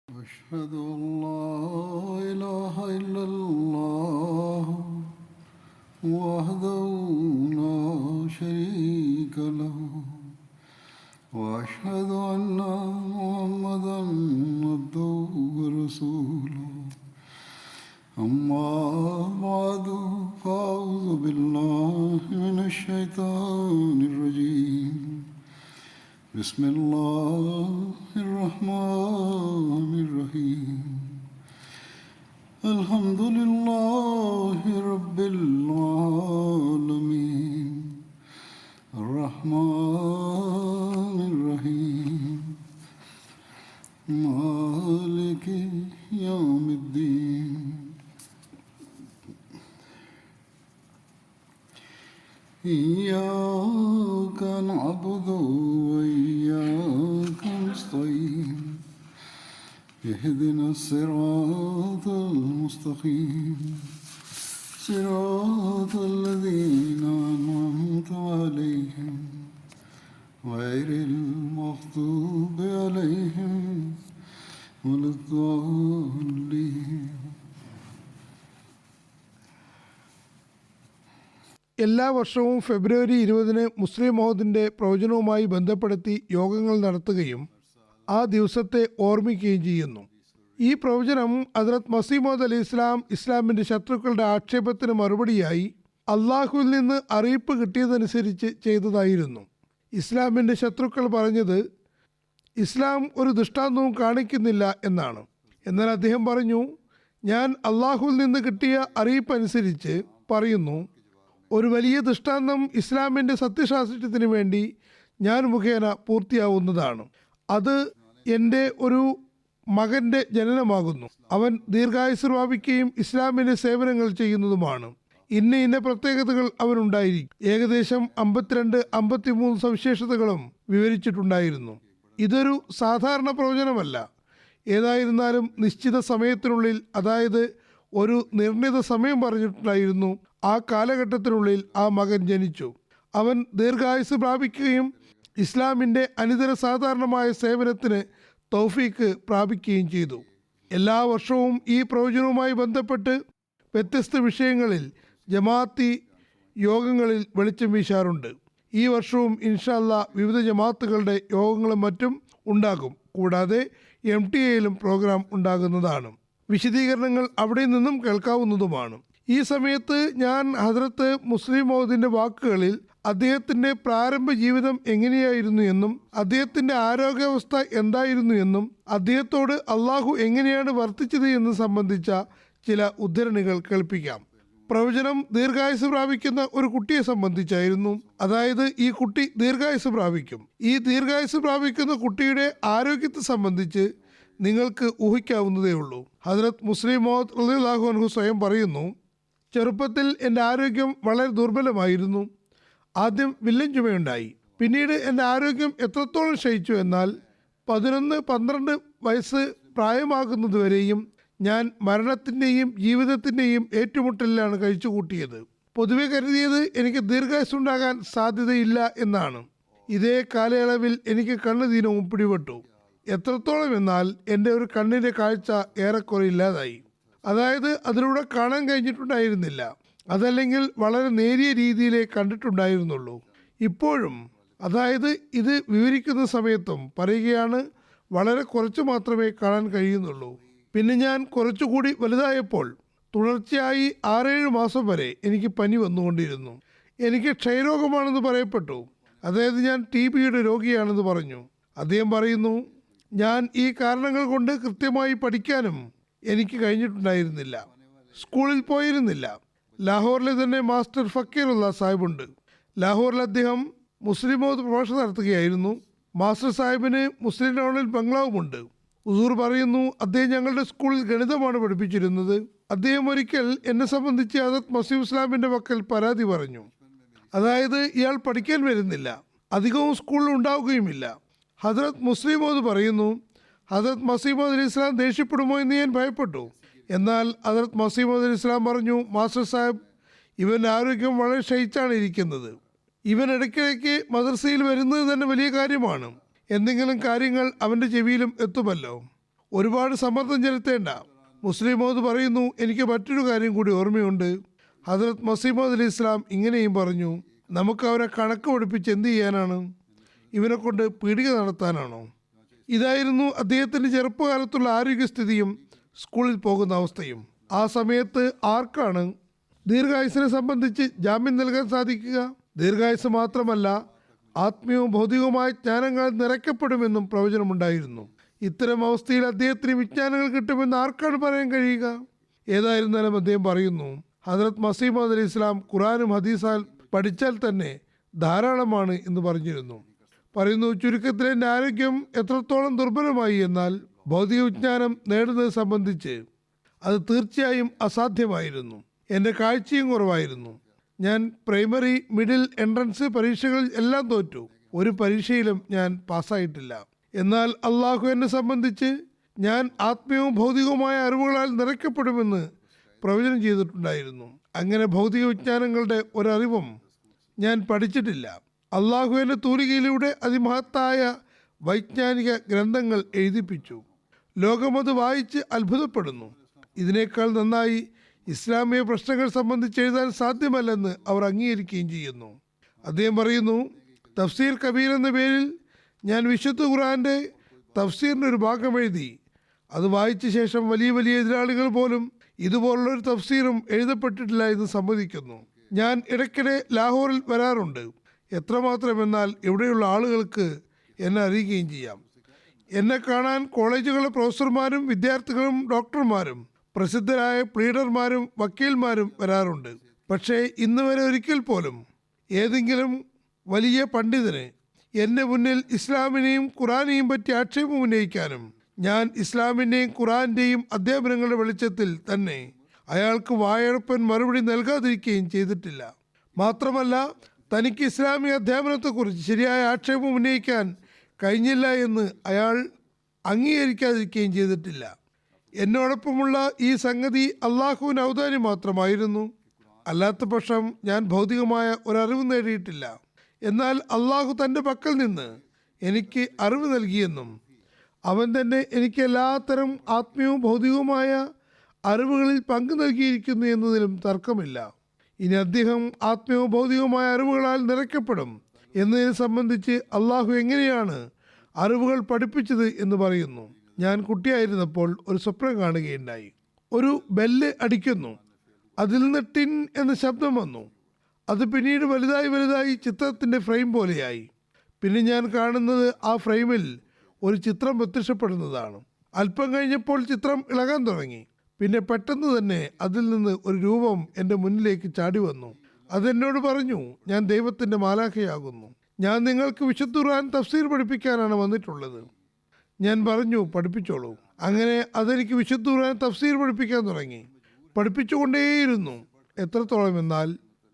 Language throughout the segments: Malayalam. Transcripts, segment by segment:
أشهد أن لا إله إلا الله وحده لا شريك له وأشهد أن محمدا عبده ورسوله أما بعد فأعوذ بالله من الشيطان الرجيم بسم الله الرحمن الرحيم الحمد لله رب العالمين الرحمن الرحيم مالك يوم الدين إياك نعبد وإياك نستعين اهدنا الصراط المستقيم صراط الذين أنعمت عليهم غير المغضوب عليهم ولا الضالين. എല്ലാ വർഷവും ഫെബ്രുവരി 20 മുസ്ലിം മൗദിൻ്റെ പ്രവചനവുമായി ബന്ധപ്പെടുത്തി യോഗങ്ങൾ നടത്തുകയും ആ ദിവസത്തെ ഓർമ്മിക്കുകയും ചെയ്യുന്നു. ഈ പ്രവചനം ഹദ്റത്ത് മസീഹ് മൗഊദ് അലൈഹി ഇസ്ലാം ഇസ്ലാമിൻ്റെ ശത്രുക്കളുടെ ആക്ഷേപത്തിന് മറുപടിയായി അള്ളാഹുവിൽ നിന്ന് അറിയിപ്പ് കിട്ടിയതനുസരിച്ച് ചെയ്തതായിരുന്നു. ഇസ്ലാമിൻ്റെ ശത്രുക്കൾ പറഞ്ഞത് ഇസ്ലാം ഒരു ദൃഷ്ടാന്തവും കാണിക്കുന്നില്ല എന്നാണ്. എന്നാൽ അദ്ദേഹം പറഞ്ഞു, ഞാൻ അള്ളാഹുവിൽ നിന്ന് കിട്ടിയ അറിയിപ്പനുസരിച്ച് പറയുന്നു, ഒരു വലിയ ദൃഷ്ടാന്തം ഇസ്ലാമിൻ്റെ സത്യശാസ്ത്രത്തിന് വേണ്ടി ഞാൻ മുഖേന പൂർത്തിയാവുന്നതാണ്. അത് എൻ്റെ ഒരു മകൻ്റെ ജനനമാകുന്നു. അവൻ ദീർഘായുസ്സ് പ്രാപിക്കുകയും ഇസ്ലാമിൻ്റെ സേവനങ്ങൾ ചെയ്യുന്നതുമാണ്. ഇന്ന പ്രത്യേകതകൾ അവനുണ്ടായിരിക്കും. ഏകദേശം 52-53 സവിശേഷതകളും വിവരിച്ചിട്ടുണ്ടായിരുന്നു. ഇതൊരു സാധാരണ പ്രവചനമല്ല. ഏതായിരുന്നാലും നിശ്ചിത സമയത്തിനുള്ളിൽ, അതായത് ഒരു നിർണിത സമയം പറഞ്ഞിട്ടുണ്ടായിരുന്നു, ആ കാലഘട്ടത്തിനുള്ളിൽ ആ മകൻ ജനിച്ചു. അവൻ ദീർഘായുസ്സ് പ്രാപിക്കുകയും ഇസ്ലാമിൻ്റെ അനിതര സാധാരണമായ സേവനത്തിന് തൗഫീക്ക് പ്രാപിക്കുകയും ചെയ്തു. എല്ലാ വർഷവും ഈ പ്രവചനവുമായി ബന്ധപ്പെട്ട് വ്യത്യസ്ത വിഷയങ്ങളിൽ ജമാഅത്തി യോഗങ്ങളിൽ വെളിച്ചം വീശാറുണ്ട്. ഈ വർഷവും ഇൻഷാ അല്ലാഹ് വിവിധ ജമാഅത്തുകളുടെ യോഗങ്ങളും മറ്റും ഉണ്ടാകും. കൂടാതെ MTA-യിലും പ്രോഗ്രാം ഉണ്ടാകുന്നതാണ്. വിശദീകരണങ്ങൾ അവിടെ നിന്നും കേൾക്കാവുന്നതുമാണ്. ഈ സമയത്ത് ഞാൻ ഹദ്റത്ത് മുസ്ലിം മൗഊദിൻ്റെ വാക്കുകളിൽ അദ്ദേഹത്തിൻ്റെ പ്രാരംഭ ജീവിതം എങ്ങനെയായിരുന്നു എന്നും അദ്ദേഹത്തിൻ്റെ ആരോഗ്യാവസ്ഥ എന്തായിരുന്നു എന്നും അദ്ദേഹത്തോട് അള്ളാഹു എങ്ങനെയാണ് വർത്തിച്ചത് എന്നും സംബന്ധിച്ച ചില ഉദ്ധരണികൾ കേൾപ്പിക്കാം. പ്രവചനം ദീർഘായുസ്സ് പ്രാപിക്കുന്ന ഒരു കുട്ടിയെ സംബന്ധിച്ചായിരുന്നു. അതായത് ഈ കുട്ടി ദീർഘായുസ്സ് പ്രാപിക്കും. ഈ ദീർഘായുസ്സ് പ്രാപിക്കുന്ന കുട്ടിയുടെ ആരോഗ്യത്തെ സംബന്ധിച്ച് നിങ്ങൾക്ക് ഊഹിക്കാവുന്നതേ ഉള്ളൂ. ഹദ്റത്ത് മുസ്ലിം മൗഊദ് റളിയല്ലാഹു അൻഹു സ്വയം പറയുന്നു, ചെറുപ്പത്തിൽ എൻ്റെ ആരോഗ്യം വളരെ ദുർബലമായിരുന്നു. ആദ്യം വില്ലൻ ചുമയുണ്ടായി. പിന്നീട് എൻ്റെ ആരോഗ്യം എത്രത്തോളം ക്ഷയിച്ചു എന്നാൽ 11-12 വയസ്സ് പ്രായമാകുന്നതുവരെയും ഞാൻ മരണത്തിൻ്റെയും ജീവിതത്തിൻ്റെയും ഏറ്റുമുട്ടലിലാണ് കഴിച്ചു കൂട്ടിയത്. പൊതുവെ കരുതിയത് എനിക്ക് ദീർഘായുസ്സുണ്ടാകാൻ സാധ്യതയില്ല എന്നാണ്. ഇതേ കാലയളവിൽ എനിക്ക് കണ്ണുദീനവും പിടിപെട്ടു. എത്രത്തോളം എന്നാൽ എൻ്റെ ഒരു കണ്ണിൻ്റെ കാഴ്ച ഏറെക്കുറെ ഇല്ലാതായി. അതായത് അതിലൂടെ കാണാൻ കഴിഞ്ഞിട്ടുണ്ടായിരുന്നില്ല. അതല്ലെങ്കിൽ വളരെ നേരിയ രീതിയിലേ കണ്ടിട്ടുണ്ടായിരുന്നുള്ളൂ. ഇപ്പോഴും, അതായത് ഇത് വിവരിക്കുന്ന സമയത്തും പറയുകയാണ്, വളരെ കുറച്ച് മാത്രമേ കാണാൻ കഴിയുന്നുള്ളൂ. പിന്നെ ഞാൻ കുറച്ചുകൂടി വലുതായപ്പോൾ തുടർച്ചയായി 6-7 മാസം വരെ എനിക്ക് പനി വന്നുകൊണ്ടിരുന്നു. എനിക്ക് ക്ഷയരോഗമാണെന്ന് പറയപ്പെട്ടു. അതായത് ഞാൻ TB-യുടെ രോഗിയാണെന്ന് പറഞ്ഞു. അദ്ദേഹം പറയുന്നു, ഞാൻ ഈ കാരണങ്ങൾ കൊണ്ട് കൃത്യമായി പഠിക്കാനും എനിക്ക് കഴിഞ്ഞിട്ടുണ്ടായിരുന്നില്ല. സ്കൂളിൽ പോയിരുന്നില്ല. ലാഹോറിലെ തന്നെ മാസ്റ്റർ ഫക്കീറുള്ള സാഹിബുണ്ട്. ലാഹോറിൽ അദ്ദേഹം മുസ്ലിം മൗഊദ് പ്രഭാഷണം നടത്തുകയായിരുന്നു. മാസ്റ്റർ സാഹിബിന് മുസ്ലിം ടൗണിൽ ബംഗ്ലാവുമുണ്ട്. ഹുസൂർ പറയുന്നു, അദ്ദേഹം ഞങ്ങളുടെ സ്കൂളിൽ ഗണിതമാണ് പഠിപ്പിച്ചിരുന്നത്. അദ്ദേഹം ഒരിക്കൽ എന്നെ സംബന്ധിച്ച് ഹദ്റത്ത് മസീഹ് ഇസ്ലാമിൻ്റെ പക്കൽ പരാതി പറഞ്ഞു. അതായത് ഇയാൾ പഠിക്കാൻ വരുന്നില്ല, അധികവും സ്കൂളിൽ ഉണ്ടാവുകയുമില്ല. ഹദ്റത്ത് മുസ്ലിം മൗഊദ് പറയുന്നു, ഹദ്റത്ത് മസീഹ് മൗഊദ് അലൈഹി ഇസ്ലാം ദേഷ്യപ്പെടുമോ എന്ന് ഞാൻ ഭയപ്പെട്ടു. എന്നാൽ ഹദ്റത്ത് മസീഹ് മൗഊദ് അലൈഹി ഇസ്ലാം പറഞ്ഞു, മാസ്റ്റർ സാഹിബ്, ഇവൻ്റെ ആരോഗ്യം വളരെ ക്ഷയിച്ചാണ് ഇരിക്കുന്നത്. ഇവൻ ഇടയ്ക്കിടയ്ക്ക് മദ്രസയിൽ വരുന്നത് തന്നെ വലിയ കാര്യമാണ്. എന്തെങ്കിലും കാര്യങ്ങൾ അവൻ്റെ ചെവിയിലും എത്തുമല്ലോ. ഒരുപാട് സമ്മർദ്ദം ചെലുത്തേണ്ട. മുസ്ലിം മൗദ് പറയുന്നു, എനിക്ക് മറ്റൊരു കാര്യം കൂടി ഓർമ്മയുണ്ട്. ഹദ്രത്ത് മസീഹ് മൗഊദ് അലൈഹി ഇസ്ലാം ഇങ്ങനെയും പറഞ്ഞു, നമുക്ക് അവരെ കണക്ക് പഠിപ്പിച്ച് എന്ത് ചെയ്യാനാണ്? ഇവനെ കൊണ്ട് പീഡിക നടത്താനാണോ? ഇതായിരുന്നു അദ്ദേഹത്തിൻ്റെ ചെറുപ്പകാലത്തുള്ള ആരോഗ്യസ്ഥിതിയും സ്കൂളിൽ പോകുന്ന അവസ്ഥയും. ആ സമയത്ത് ആർക്കാണ് ദീർഘായുസിനെ സംബന്ധിച്ച് ജാമ്യം നൽകാൻ സാധിക്കുക? ദീർഘായുസ് മാത്രമല്ല, ആത്മീയവും ഭൗതികവുമായ ജ്ഞാനങ്ങൾ നിറയ്ക്കപ്പെടുമെന്നും പ്രവചനമുണ്ടായിരുന്നു. ഇത്തരം അവസ്ഥയിൽ അദ്ദേഹത്തിന് വിജ്ഞാനങ്ങൾ കിട്ടുമെന്ന് ആർക്കാണ് പറയാൻ കഴിയുക? ഏതായിരുന്നാലും അദ്ദേഹം പറയുന്നു, ഹദ്രത്ത് മസീഹ് മൗഊദ് അലൈഹി ഇസ്ലാം ഖുറാനും ഹദീസാൽ പഠിച്ചാൽ തന്നെ ധാരാളമാണ് എന്ന് പറഞ്ഞിരുന്നു. പറയുന്നു, ചുരുക്കത്തിൽ എൻ്റെ ആരോഗ്യം എത്രത്തോളം ദുർബലമായി എന്നാൽ ഭൗതിക വിജ്ഞാനം നേടുന്നത് സംബന്ധിച്ച് അത് തീർച്ചയായും അസാധ്യമായിരുന്നു. എൻ്റെ കാഴ്ചയും കുറവായിരുന്നു. ഞാൻ പ്രൈമറി, മിഡിൽ, എൻട്രൻസ് പരീക്ഷകളിൽ എല്ലാം തോറ്റു. ഒരു പരീക്ഷയിലും ഞാൻ പാസ്സായിട്ടില്ല. എന്നാൽ അള്ളാഹു എന്നെ സംബന്ധിച്ച് ഞാൻ ആത്മീയവും ഭൗതികവുമായ അറിവുകളാൽ നിറയ്ക്കപ്പെടുമെന്ന് പ്രവചനം ചെയ്തിട്ടുണ്ടായിരുന്നു. അങ്ങനെ ഭൗതിക വിജ്ഞാനങ്ങളുടെ ഒരറിവും ഞാൻ പഠിച്ചിട്ടില്ല. അള്ളാഹു എന്നെ തൂലികയിലൂടെ അതിമഹത്തായ വൈജ്ഞാനിക ഗ്രന്ഥങ്ങൾ എഴുതിപ്പിച്ചു. ലോകമത് വായിച്ച് അത്ഭുതപ്പെടുന്നു. ഇതിനേക്കാൾ നന്നായി ഇസ്ലാമിക പ്രശ്നങ്ങൾ സംബന്ധിച്ച് എഴുതാൻ സാധ്യമല്ലെന്ന് അവർ അംഗീകരിക്കുകയും ചെയ്യുന്നു. അദ്ദേഹം പറയുന്നു, തഫ്സീർ കബീർ എന്ന പേരിൽ ഞാൻ വിശുദ്ധ ഖുർആന്റെ തഫ്സീറിൻ്റെ ഒരു ഭാഗം എഴുതി. അത് വായിച്ച ശേഷം വലിയ വലിയ എതിരാളികൾ പോലും ഇതുപോലുള്ളൊരു തഫ്സീറും എഴുതപ്പെട്ടിട്ടില്ല എന്ന് സമ്മതിക്കുന്നു. ഞാൻ ഇടയ്ക്കിടെ ലാഹോറിൽ വരാറുണ്ട്. എത്രമാത്രമെന്നാൽ ഇവിടെയുള്ള ആളുകൾക്ക് എന്നെ അറിയുകയും ചെയ്യാം. എന്നെ കാണാൻ കോളേജുകളിലെ പ്രൊഫസർമാരും വിദ്യാർത്ഥികളും ഡോക്ടർമാരും പ്രസിദ്ധരായ പ്ലീഡർമാരും വക്കീൽമാരും വരാറുണ്ട്. പക്ഷേ ഇന്ന് വരെ ഒരിക്കൽ പോലും ഏതെങ്കിലും വലിയ പണ്ഡിതന് എൻ്റെ മുന്നിൽ ഇസ്ലാമിനെയും ഖുറാനെയും പറ്റി ആക്ഷേപം ഉന്നയിക്കാനും ഞാൻ ഇസ്ലാമിൻ്റെയും ഖുറാൻ്റെയും അധ്യാപനങ്ങളുടെ വെളിച്ചത്തിൽ തന്നെ അയാൾക്ക് വായടപ്പൻ മറുപടി നൽകാതിരിക്കുകയും ചെയ്തിട്ടില്ല. മാത്രമല്ല, തനിക്ക് ഇസ്ലാമിക അധ്യാപനത്തെക്കുറിച്ച് ശരിയായ ആക്ഷേപം ഉന്നയിക്കാൻ കഴിഞ്ഞില്ല എന്ന് അയാൾ അംഗീകരിക്കാതിരിക്കുകയും ചെയ്തിട്ടില്ല. എന്നോടൊപ്പമുള്ള ഈ സംഗതി അള്ളാഹുവിന് ഔദാര്യം മാത്രമായിരുന്നു. അല്ലാത്ത പക്ഷം ഞാൻ ഭൗതികമായ ഒരറിവ് നേടിയിട്ടില്ല. എന്നാൽ അള്ളാഹു തൻ്റെ പക്കൽ നിന്ന് എനിക്ക് അറിവ് നൽകിയെന്നും അവൻ തന്നെ എനിക്ക് എല്ലാത്തരം ആത്മീയവും ഭൗതികവുമായ അറിവുകളിൽ പങ്കു നൽകിയിരിക്കുന്നു എന്നതിലും തർക്കമില്ല. ഇനി അദ്ദേഹം ആത്മീയവും ഭൗതികവുമായ അറിവുകളാൽ നിറയ്ക്കപ്പെടും എന്നതിനെ സംബന്ധിച്ച് അള്ളാഹു എങ്ങനെയാണ് അറിവുകൾ പഠിപ്പിച്ചത് എന്ന് പറയുന്നു. ഞാൻ കുട്ടിയായിരുന്നപ്പോൾ ഒരു സ്വപ്നം കാണുകയുണ്ടായി. ഒരു ബെല്ല് അടിക്കുന്നു. അതിൽ നിന്ന് ടിൻ എന്ന ശബ്ദം വന്നു. അത് പിന്നീട് വലുതായി വലുതായി ചിത്രത്തിൻ്റെ ഫ്രെയിം പോലെയായി. പിന്നെ ഞാൻ കാണുന്നത് ആ ഫ്രെയിമിൽ ഒരു ചിത്രം പ്രത്യക്ഷപ്പെടുന്നതാണ്. അല്പം കഴിഞ്ഞപ്പോൾ ചിത്രം ഇളകാൻ തുടങ്ങി. പിന്നെ പെട്ടെന്ന് തന്നെ അതിൽ നിന്ന് ഒരു രൂപം എൻ്റെ മുന്നിലേക്ക് ചാടി വന്നു. അതെന്നോട് പറഞ്ഞു, ഞാൻ ദൈവത്തിൻ്റെ മാലാഖയാകുന്നു. ഞാൻ നിങ്ങൾക്ക് വിശുദ്ധ ഖുർആൻ തഫ്സീർ പഠിപ്പിക്കാനാണ് വന്നിട്ടുള്ളത്. ഞാൻ പറഞ്ഞു, പഠിപ്പിച്ചോളൂ. അങ്ങനെ അതെനിക്ക് വിശുദ്ധ ഖുർആൻ തഫ്സീർ പഠിപ്പിക്കാൻ തുടങ്ങി. പഠിപ്പിച്ചുകൊണ്ടേയിരുന്നു. എത്രത്തോളം എന്നാൽ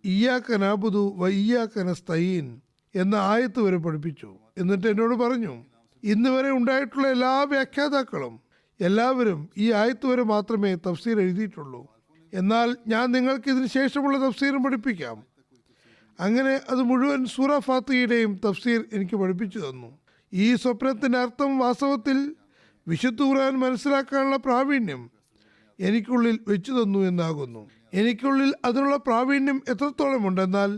ഇയ്യാക നഅ്ബുദു വ ഇയ്യാക നസ്തഈൻ എന്ന ആയത്ത് വരെ പഠിപ്പിച്ചു. എന്നിട്ട് എന്നോട് പറഞ്ഞു, ഇന്ന് വരെ ഉണ്ടായിട്ടുള്ള എല്ലാ വ്യാഖ്യാതാക്കളും എല്ലാവരും ഈ ആയത്ത് വരെ മാത്രമേ തഫ്സീർ എഴുതിയിട്ടുള്ളൂ. എന്നാൽ ഞാൻ നിങ്ങൾക്ക് ഇതിന് ശേഷമുള്ള തഫ്സീറും പഠിപ്പിക്കാം. അങ്ങനെ അത് മുഴുവൻ സൂറ ഫാത്തിഹയുടെയും തഫ്സീർ എനിക്ക് പഠിപ്പിച്ചു തന്നു. ഈ സ്വപ്നത്തിൻ്റെ അർത്ഥം വാസ്തവത്തിൽ വിശുദ്ധ ഖുർആൻ മനസ്സിലാക്കാനുള്ള പ്രാവീണ്യം എനിക്കുള്ളിൽ വെച്ചു തന്നു എന്നാകുന്നു. എനിക്കുള്ളിൽ അതിനുള്ള പ്രാവീണ്യം എത്രത്തോളം ഉണ്ടെന്നാൽ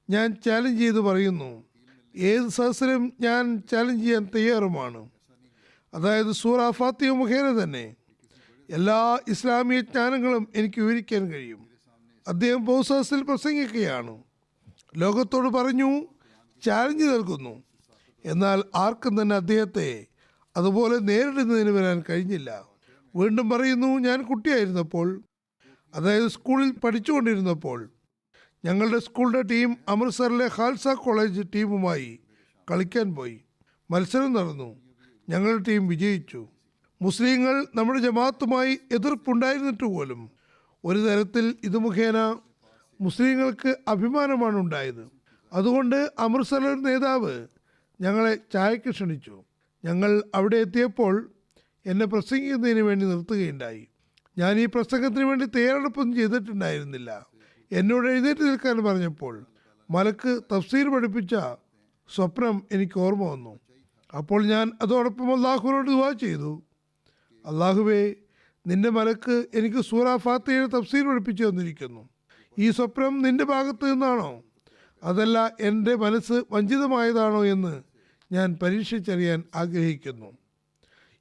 ഞാൻ ചാലഞ്ച് ചെയ്ത് പറയുന്നു, ഏത് സദസ്സിലും ഞാൻ ചാലഞ്ച് ചെയ്യാൻ തയ്യാറുമാണ്. അതായത് സൂറ ഫാത്തിഹ മുഖേന തന്നെ എല്ലാ ഇസ്ലാമിക ജ്ഞാനങ്ങളും എനിക്ക് വിവരിക്കാൻ കഴിയും. അദ്ദേഹം ബഹുസദസ്സിൽ പ്രസംഗിക്കുകയാണ്. ലോകത്തോട് പറഞ്ഞു, ചാലഞ്ച് നൽകുന്നു. എന്നാൽ ആർക്കും തന്നെ അദ്ദേഹത്തെ അതുപോലെ നേരിടുന്നതിന് വരാൻ കഴിഞ്ഞില്ല. വീണ്ടും പറയുന്നു, ഞാൻ കുട്ടിയായിരുന്നപ്പോൾ, അതായത് സ്കൂളിൽ പഠിച്ചുകൊണ്ടിരുന്നപ്പോൾ ഞങ്ങളുടെ സ്കൂളിൻ്റെ ടീം അമൃത്സറിലെ ഖാൽസ കോളേജ് ടീമുമായി കളിക്കാൻ പോയി. മത്സരം നടന്നു. ഞങ്ങളുടെ ടീം വിജയിച്ചു. മുസ്ലിങ്ങൾ നമ്മുടെ ജമാഅത്തുമായി എതിർപ്പുണ്ടായിരുന്നിട്ട് പോലും ഒരു തരത്തിൽ ഇത് മുഖേന മുസ്ലിങ്ങൾക്ക് അഭിമാനമാണ് ഉണ്ടായത്. അതുകൊണ്ട് അമൃത്സറിലെ ഒരു നേതാവ് ഞങ്ങളെ ചായക്ക് ക്ഷണിച്ചു. ഞങ്ങൾ അവിടെ എത്തിയപ്പോൾ എന്നെ പ്രസംഗിക്കുന്നതിന് വേണ്ടി നിർത്തുകയുണ്ടായി. ഞാൻ ഈ പ്രസംഗത്തിന് വേണ്ടി തയ്യാറെടുപ്പൊന്നും ചെയ്തിട്ടുണ്ടായിരുന്നില്ല. എന്നോട് എഴുന്നേറ്റ് നിൽക്കാൻ പറഞ്ഞപ്പോൾ മലക്ക് തഫ്സീർ പഠിപ്പിച്ച സ്വപ്നം എനിക്ക് ഓർമ്മ വന്നു. അപ്പോൾ ഞാൻ അതോടൊപ്പം അല്ലാഹുവിനോട് ദുആ ചെയ്തു, അള്ളാഹുവേ, നിന്റെ മലക്ക് എനിക്ക് സൂറ ഫാത്തിഹയുടെ തഫ്സീർ പഠിപ്പിച്ചു തന്നിരിക്കുന്നു. ഈ സ്വപ്നം നിന്റെ ഭാഗത്ത് നിന്നാണോ അതല്ല എൻ്റെ മനസ്സ് വഞ്ചിതമായതാണോ എന്ന് ഞാൻ പരീക്ഷിച്ചറിയാൻ ആഗ്രഹിക്കുന്നു.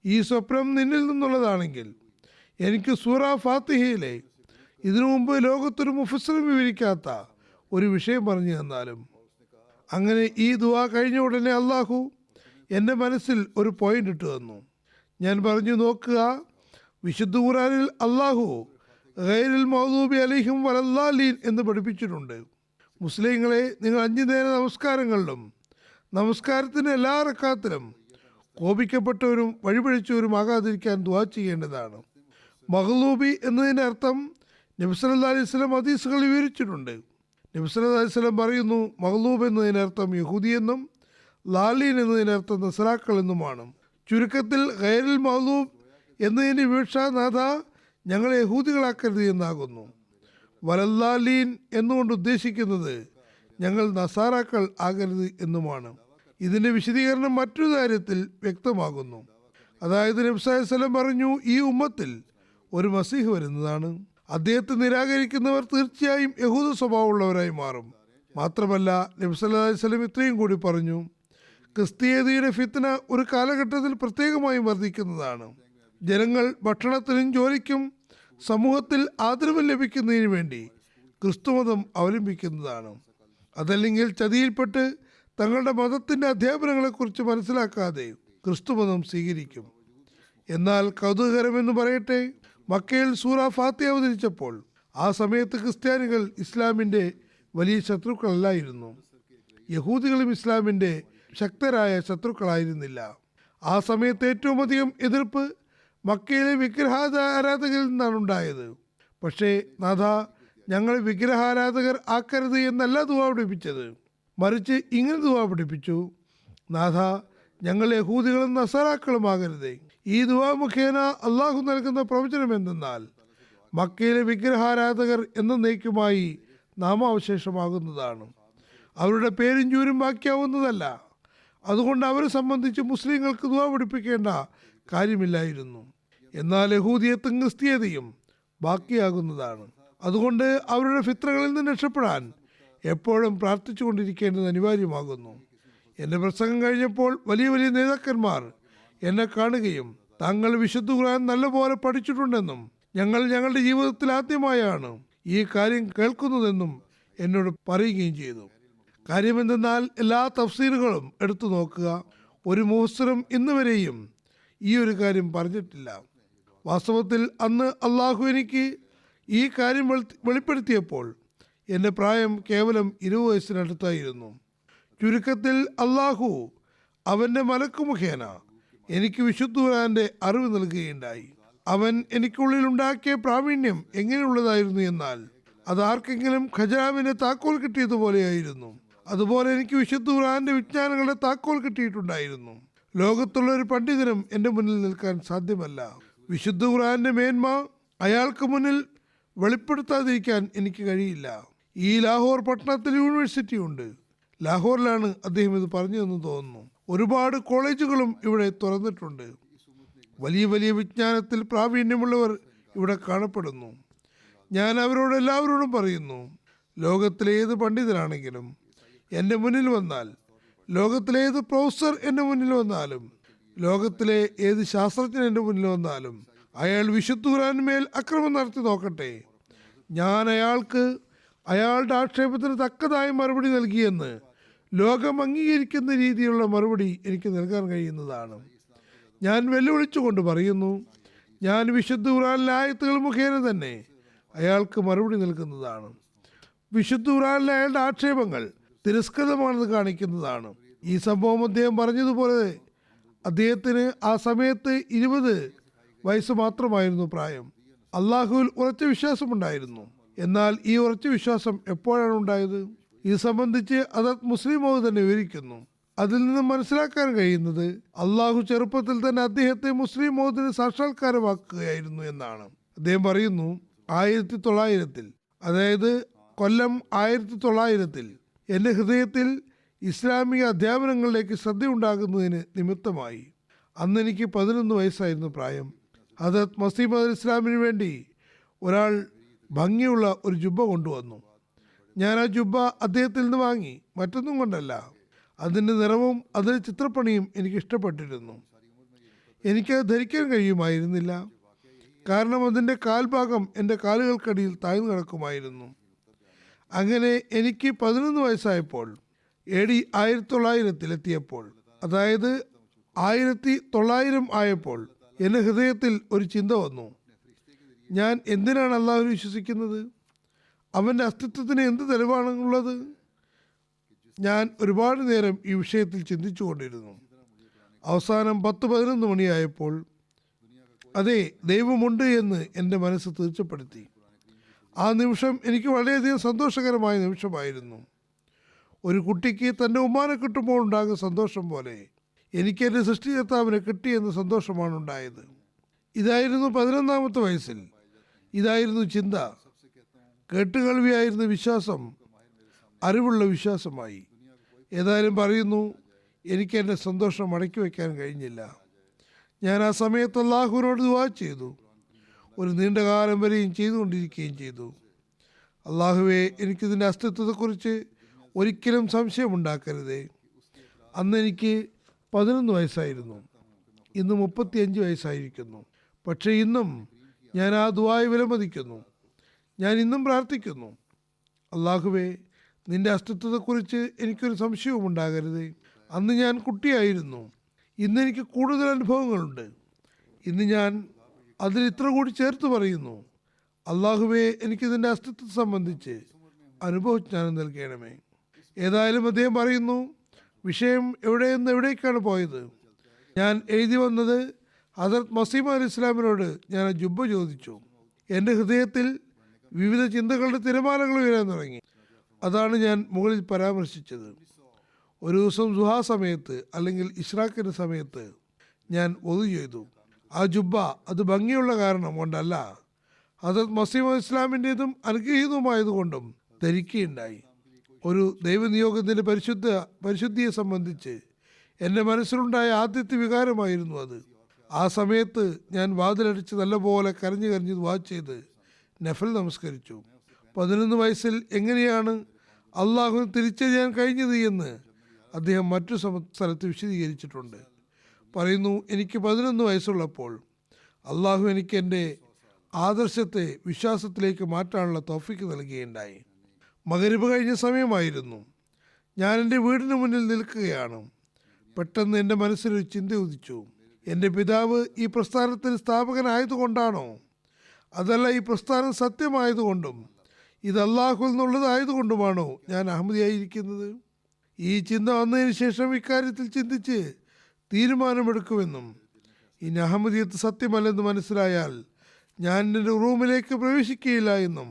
ഈ സ്വപ്നം നിന്നിൽ നിന്നുള്ളതാണെങ്കിൽ എനിക്ക് സൂറ ഫാത്തിഹയിലെ ഇതിനു മുമ്പ് ലോകത്തൊരു മുഫസ്സിറും വിവരിക്കാത്ത ഒരു വിഷയം പറഞ്ഞു തന്നാലും. അങ്ങനെ ഈ ദുആ കഴിഞ്ഞ ഉടനെ അള്ളാഹു എൻ്റെ മനസ്സിൽ ഒരു പോയിന്റ് ഇട്ട് തന്നു. ഞാൻ പറഞ്ഞു, നോക്കുക, വിശുദ്ധ ഖുർആനിൽ അള്ളാഹു ഗൈറുൽ മഗ്ദൂബി അലൈഹിം വലദ്ദാലീൻ എന്ന് പഠിപ്പിച്ചിട്ടുണ്ട്. മുസ്ലിങ്ങളെ, നിങ്ങൾ 5 നേര നമസ്കാരങ്ങളിലും നമസ്കാരത്തിൻ്റെ എല്ലാ റക്കാത്തിലും കോപിക്കപ്പെട്ടവരും വഴിപഴിച്ചവരും ആകാതിരിക്കാൻ ദുആ ചെയ്യേണ്ടതാണ്. മഗ്ലൂബി എന്നതിൻ്റെ അർത്ഥം നബി സല്ലല്ലാഹു അലൈഹി വസല്ലം ഹദീസുകൾ വിവരിച്ചിട്ടുണ്ട്. നബി സല്ലല്ലാഹു അലൈഹി വസല്ലം പറയുന്നു, മഗ്ലൂബ് എന്നതിനർത്ഥം യഹൂദിയെന്നും ലാലീൻ എന്നതിനർത്ഥം നസ്രാക്കൾ എന്നുമാണ്. ചുരുക്കത്തിൽ ഗൈറുൽ മഗ്ലൂബ് എന്നതിൻ്റെ വീക്ഷ നാഥ ഞങ്ങളെ യഹൂദികളാക്കരുത് എന്നാകുന്നു. വലദ്ദാലീൻ എന്നുകൊണ്ട് ഉദ്ദേശിക്കുന്നത് ഞങ്ങൾ നസാറാക്കൾ ആകരുത് എന്നുമാണ്. ഇതിൻ്റെ വിശദീകരണം മറ്റൊരു കാര്യത്തിൽ വ്യക്തമാകുന്നു. അതായത് നബി സല്ലല്ലാഹു അലൈഹി വസല്ലം പറഞ്ഞു, ഈ ഉമ്മത്തിൽ ഒരു മസീഹ് വരുന്നതാണ്. അദ്ദേഹത്തെ നിരാകരിക്കുന്നവർ തീർച്ചയായും യഹൂദ സ്വഭാവമുള്ളവരായി മാറും. മാത്രമല്ല നബി സല്ലല്ലാഹു അലൈഹി വസല്ലം ഇത്രയും കൂടി പറഞ്ഞു, ക്രിസ്തീയതയുടെ ഫിത്ന ഒരു കാലഘട്ടത്തിൽ പ്രത്യേകമായും വർദ്ധിക്കുന്നതാണ്. ജനങ്ങൾ ഭക്ഷണത്തിനും ജോലിക്കും സമൂഹത്തിൽ ആദരവ് ലഭിക്കുന്നതിന് വേണ്ടി ക്രിസ്തുമതം അവലംബിക്കുന്നതാണ്. അതല്ലെങ്കിൽ ചതിയിൽപ്പെട്ട് തങ്ങളുടെ മതത്തിൻ്റെ അധ്യാപനങ്ങളെക്കുറിച്ച് മനസ്സിലാക്കാതെ ക്രിസ്തുമതം സ്വീകരിക്കും. എന്നാൽ കൗതുകകരമെന്ന് പറയട്ടെ, മക്കയിൽ സൂറ ഫാത്തിഹ അവതരിച്ചപ്പോൾ ആ സമയത്ത് ക്രിസ്ത്യാനികൾ ഇസ്ലാമിൻ്റെ വലിയ ശത്രുക്കളല്ലായിരുന്നു. യഹൂദികളും ഇസ്ലാമിൻ്റെ ശക്തരായ ശത്രുക്കളായിരുന്നില്ല. ആ സമയത്ത് ഏറ്റവും അധികം എതിർപ്പ് മക്കയിലെ വിഗ്രഹാരാധകരിൽ നിന്നാണ് ഉണ്ടായത്. പക്ഷേ നാഥ, ഞങ്ങൾ വിഗ്രഹാരാധകർ ആക്കരുത് എന്നല്ല ദുആ പഠിപ്പിച്ചത്, മറിച്ച് ഇങ്ങനെ ദുആ പഠിപ്പിച്ചു, നാഥ ഞങ്ങൾ യഹൂദികളും നസാറാക്കളും ആകരുതേ. ഈ ദുആ മുഖേന അള്ളാഹു നൽകുന്ന പ്രവചനം എന്തെന്നാൽ മക്കയിലെ വിഗ്രഹാരാധകർ എന്നേക്കുമായി നാമാവശേഷമാകുന്നതാണ്. അവരുടെ പേരും ചൂരും ബാക്കിയാവുന്നതല്ല. അതുകൊണ്ട് അവരെ സംബന്ധിച്ച് മുസ്ലിങ്ങൾക്ക് ദുആ പഠിപ്പിക്കേണ്ട കാര്യമില്ലായിരുന്നു. എന്നാൽ യഹൂദിയത്തും ക്രിസ്തീയതയും ബാക്കിയാകുന്നതാണ്. അതുകൊണ്ട് അവരുടെ ഫിത്രകളിൽ നിന്ന് രക്ഷപ്പെടാൻ എപ്പോഴും പ്രാർത്ഥിച്ചു കൊണ്ടിരിക്കേണ്ടത് അനിവാര്യമാകുന്നു. എൻ്റെ പ്രസംഗം കഴിഞ്ഞപ്പോൾ വലിയ വലിയ നേതാക്കന്മാർ എന്നെ കാണുകയും താങ്കൾ വിശുദ്ധ ഖുർആൻ നല്ലപോലെ പഠിച്ചിട്ടുണ്ടെന്നും ഞങ്ങളുടെ ജീവിതത്തിൽ ആദ്യമായാണ് ഈ കാര്യം കേൾക്കുന്നതെന്നും എന്നോട് പറയുകയും ചെയ്തു. കാര്യമെന്തെന്നാൽ എല്ലാ തഫ്സീറുകളും എടുത്തു നോക്കുക, ഒരു മുഫസ്സിറും ഇന്നുവരെയും ഈ ഒരു കാര്യം പറഞ്ഞിട്ടില്ല. വാസ്തവത്തിൽ അന്ന് അള്ളാഹു എനിക്ക് ഈ കാര്യം വെളിപ്പെടുത്തിയപ്പോൾ എൻ്റെ പ്രായം കേവലം 20 വയസ്സിനടുത്തായിരുന്നു. ചുരുക്കത്തിൽ അള്ളാഹു അവൻ്റെ മലക്ക് മുഖേന എനിക്ക് വിശുദ്ധ ഖുർആന്റെ അറിവ് നൽകുകയുണ്ടായി. അവൻ എനിക്കുള്ളിലുണ്ടാക്കിയ പ്രാവീണ്യം എങ്ങനെയുള്ളതായിരുന്നു എന്നാൽ അത് ആർക്കെങ്കിലും ഖജാവിൻ്റെ താക്കോൽ കിട്ടിയതുപോലെയായിരുന്നു. അതുപോലെ എനിക്ക് വിശുദ്ധ ഖുർആന്റെ വിജ്ഞാനങ്ങളുടെ താക്കോൽ കിട്ടിയിട്ടുണ്ടായിരുന്നു. ലോകത്തുള്ള ഒരു പണ്ഡിതനും എൻ്റെ മുന്നിൽ നിൽക്കാൻ സാധ്യമല്ല. വിശുദ്ധ ഖുർആന്റെ മേന്മ അയാൾക്ക് മുന്നിൽ വെളിപ്പെടുത്താതിരിക്കാൻ എനിക്ക് കഴിയില്ല. ഈ ലാഹോർ പട്ടണത്തിൽ യൂണിവേഴ്സിറ്റി ഉണ്ട്. ലാഹോറിലാണ് അദ്ദേഹം ഇത് പറഞ്ഞതെന്ന് തോന്നുന്നു. ഒരുപാട് കോളേജുകളും ഇവിടെ തുറന്നിട്ടുണ്ട്. വലിയ വലിയ വിജ്ഞാനത്തിൽ പ്രാവീണ്യമുള്ളവർ ഇവിടെ കാണപ്പെടുന്നു. ഞാൻ അവരോട് എല്ലാവരോടും പറയുന്നു, ലോകത്തിലെ ഏത് പണ്ഡിതനാണെങ്കിലും എൻ്റെ മുന്നിൽ വന്നാൽ, ലോകത്തിലെ ഏത് പ്രൊഫസർ എൻ്റെ മുന്നിൽ വന്നാലും, ലോകത്തിലെ ഏത് ശാസ്ത്രജ്ഞൻ എൻ്റെ മുന്നിൽ വന്നാലും അയാൾ വിശുദ്ധ ഖുർആനിന്മേൽ അക്രമം നടത്തി നോക്കട്ടെ, ഞാൻ അയാൾക്ക് അയാളുടെ ആക്ഷേപത്തിന് തക്കതായ മറുപടി നൽകിയെന്ന് ലോകം അംഗീകരിക്കുന്ന രീതിയിലുള്ള മറുപടി എനിക്ക് നൽകാൻ കഴിയുന്നതാണ്. ഞാൻ വെല്ലുവിളിച്ചുകൊണ്ട് പറയുന്നു, ഞാൻ വിശുദ്ധ ഖുർആനിലെ ആയത്തുകൾ മുഖേന തന്നെ അയാൾക്ക് മറുപടി നൽകുന്നതാണ്. വിശുദ്ധ ഖുർആനിലെ അയാളുടെ ആക്ഷേപങ്ങൾ തിരസ്കൃതമാണെന്ന് കാണിക്കുന്നതാണ്. ഈ സംഭവം അദ്ദേഹം പറഞ്ഞതുപോലെ അദ്ദേഹത്തിന് ആ സമയത്ത് 20 വയസ്സ് മാത്രമായിരുന്നു പ്രായം. അള്ളാഹുവിൽ ഉറച്ച വിശ്വാസമുണ്ടായിരുന്നു. എന്നാൽ ഈ ഉറച്ച വിശ്വാസം എപ്പോഴാണ് ഉണ്ടായത്? ഇത് സംബന്ധിച്ച് ഹദരത്ത് മുസ്ലിം മൗഊദ് തന്നെ വിവരിക്കുന്നു. അതിൽ നിന്ന് മനസ്സിലാക്കാൻ കഴിയുന്നത് അള്ളാഹു ചെറുപ്പത്തിൽ തന്നെ അദ്ദേഹത്തെ മുസ്ലിം മൗഊദിന് സാക്ഷാത്കാരമാക്കുകയായിരുന്നു എന്നാണ്. അദ്ദേഹം പറയുന്നു, 1900 അതായത് കൊല്ലം 1900 എൻ്റെ ഹൃദയത്തിൽ ഇസ്ലാമിക അധ്യാപനങ്ങളിലേക്ക് ശ്രദ്ധയുണ്ടാകുന്നതിന് നിമിത്തമായി. അന്ന് എനിക്ക് 11 വയസ്സായിരുന്നു പ്രായം. ഹദരത്ത് മസീഹ് അലൈഹി ഇസ്ലാമിന് വേണ്ടി ഒരാൾ ഭംഗിയുള്ള ഒരു ജുബ്ബ കൊണ്ടുവന്നു. ഞാൻ ആ ജുബ്ബ അദ്ദേഹത്തിൽ നിന്ന് വാങ്ങി, മറ്റൊന്നും കൊണ്ടല്ല. അതിൻ്റെ നിറവും അതിൻ്റെ ചിത്രപ്പണിയും എനിക്ക് ഇഷ്ടപ്പെട്ടിരുന്നു. എനിക്കത് ധരിക്കാൻ കഴിയുമായിരുന്നില്ല, കാരണം അതിൻ്റെ കാൽഭാഗം എൻ്റെ കാലുകൾക്കടിയിൽ താഴ്ന്നു കിടക്കുമായിരുന്നു. അങ്ങനെ എനിക്ക് 11 വയസ്സായപ്പോൾ, AD 1900 അതായത് 1900 ആയപ്പോൾ എൻ്റെ ഹൃദയത്തിൽ ഒരു ചിന്ത വന്നു. ഞാൻ എന്തിനാണ് അള്ളാഹുവിൽ വിശ്വസിക്കുന്നത്? അവൻ്റെ അസ്തിത്വത്തിന് എന്ത് തെളിവാണുള്ളത്? ഞാൻ ഒരുപാട് നേരം ഈ വിഷയത്തിൽ ചിന്തിച്ചു കൊണ്ടിരുന്നു. അവസാനം 10-11 മണിയായപ്പോൾ അതെ, ദൈവമുണ്ട് എന്ന് എൻ്റെ മനസ്സ് തീർച്ചപ്പെടുത്തി. ആ നിമിഷം എനിക്ക് വളരെയധികം സന്തോഷകരമായ നിമിഷമായിരുന്നു. ഒരു കുട്ടിക്ക് തൻ്റെ ഉമ്മാനെ കിട്ടുമ്പോൾ ഉണ്ടാകുന്ന സന്തോഷം പോലെ എനിക്ക് എൻ്റെ സൃഷ്ടികർത്താവിനെ കിട്ടിയെന്ന സന്തോഷമാണ് ഉണ്ടായത്. ഇതായിരുന്നു 11ാമത്തെ വയസ്സിൽ. ഇതായിരുന്നു ചിന്ത. കേട്ടുകേൾവിയായിരുന്ന വിശ്വാസം അറിവുള്ള വിശ്വാസമായി. ഏതായാലും പറയുന്നു, എനിക്ക് എൻ്റെ സന്തോഷം അടക്കി വയ്ക്കാൻ കഴിഞ്ഞില്ല. ഞാൻ ആ സമയത്ത് അള്ളാഹുവിനോട് ദുആ ചെയ്തു. ഒരു നീണ്ട കാലം വരെയും ചെയ്തുകൊണ്ടിരിക്കുകയും ചെയ്തു. അള്ളാഹുവേ, എനിക്കിതിൻ്റെ അസ്തിത്വത്തെക്കുറിച്ച് ഒരിക്കലും സംശയമുണ്ടാക്കരുതേ. അന്ന് എനിക്ക് 11 വയസ്സായിരുന്നു. ഇന്ന് 35 വയസ്സായിരിക്കുന്നു. പക്ഷേ ഇന്നും ഞാൻ ആ ദുആയെ വിലമതിക്കുന്നു. ഞാൻ ഇന്നും പ്രാർത്ഥിക്കുന്നു, അള്ളാഹുവേ, നിൻ്റെ അസ്തിത്വത്തെക്കുറിച്ച് എനിക്കൊരു സംശയവും ഉണ്ടാകരുതേ. അന്ന് ഞാൻ കുട്ടിയായിരുന്നു. ഇന്നെനിക്ക് കൂടുതൽ അനുഭവങ്ങളുണ്ട്. ഇന്ന് ഞാൻ അതിൽ ഇത്ര കൂടി ചേർത്ത് പറയുന്നു, അള്ളാഹുവേ, എനിക്കിതിൻ്റെ അസ്തിത്വത്തെ സംബന്ധിച്ച് അനുഭവജ്ഞാനം നൽകണമേ. ഏതായാലും അദ്ദേഹം പറയുന്നു, വിഷയം എവിടേക്കാണ് പോയത്? ഞാൻ എഴുതി വന്നത് ഹദരത്ത് മസീഹ് അലൈഹി ഇസ്ലാമിനോട് ഞാൻ ആ ജുബ്ബ ചോദിച്ചു. എൻ്റെ ഹൃദയത്തിൽ വിവിധ ചിന്തകളുടെ തിരമാലകൾ ഉയരാൻ തുടങ്ങി. അതാണ് ഞാൻ മുകളിൽ പരാമർശിച്ചത്. ഒരു ദിവസം ദുഹാ സമയത്ത് അല്ലെങ്കിൽ ഇഷ്റാഖിൻ്റെ സമയത്ത് ഞാൻ ഒതു ചെയ്തു. ആ ജുബ്ബ അത് ഭംഗിയുള്ള കാരണം കൊണ്ടല്ല, ഹദരത്ത് മസീഹ് അലൈഹി ഇസ്ലാമിൻ്റെതും അനുഗ്രഹീതവുമായതുകൊണ്ടും ധരിക്കുകയുണ്ടായി. ഒരു ദൈവനിയോഗത്തിൻ്റെ പരിശുദ്ധിയെ സംബന്ധിച്ച് എൻ്റെ മനസ്സിലുണ്ടായ ആദ്യത്തെ വികാരമായിരുന്നു അത്. ആ സമയത്ത് ഞാൻ വാതിലടിച്ച് നല്ലപോലെ കരഞ്ഞ് ദുആ ചെയ്ത് നഫൽ നമസ്കരിച്ചു. 11 വയസ്സിൽ എങ്ങനെയാണ് അള്ളാഹുവിനെ തിരിച്ചറിയാൻ കഴിഞ്ഞത് എന്ന് അദ്ദേഹം മറ്റു സ്ഥലത്ത് വിശദീകരിച്ചിട്ടുണ്ട്. പറയുന്നു, എനിക്ക് 11 വയസ്സുള്ളപ്പോൾ അള്ളാഹു എനിക്ക് എൻ്റെ ആദർശത്തെ വിശ്വാസത്തിലേക്ക് മാറ്റാനുള്ള തൗഫീക്ക് നൽകുകയുണ്ടായി. മഗ്‌രിബ് കഴിഞ്ഞ സമയമായിരുന്നു. ഞാൻ എൻ്റെ വീടിന് മുന്നിൽ നിൽക്കുകയാണ്. പെട്ടെന്ന് എൻ്റെ മനസ്സിലൊരു ചിന്ത ഉദിച്ചു. എൻ്റെ പിതാവ് ഈ പ്രസ്ഥാനത്തിന് സ്ഥാപകനായതുകൊണ്ടാണോ, അതല്ല ഈ പ്രസ്ഥാനം സത്യമായതുകൊണ്ടും ഇത് അള്ളാഹുവിൽ നിന്നുള്ളതായതുകൊണ്ടുമാണോ ഞാൻ അഹമ്മദിയായിരിക്കുന്നത്? ഈ ചിന്ത വന്നതിന് ശേഷം ഇക്കാര്യത്തിൽ ചിന്തിച്ച് തീരുമാനമെടുക്കുമെന്നും ഇനി അഹമ്മദിയത്ത് സത്യമല്ലെന്ന് മനസ്സിലായാൽ ഞാൻ എൻ്റെ റൂമിലേക്ക് പ്രവേശിക്കുകയില്ല എന്നും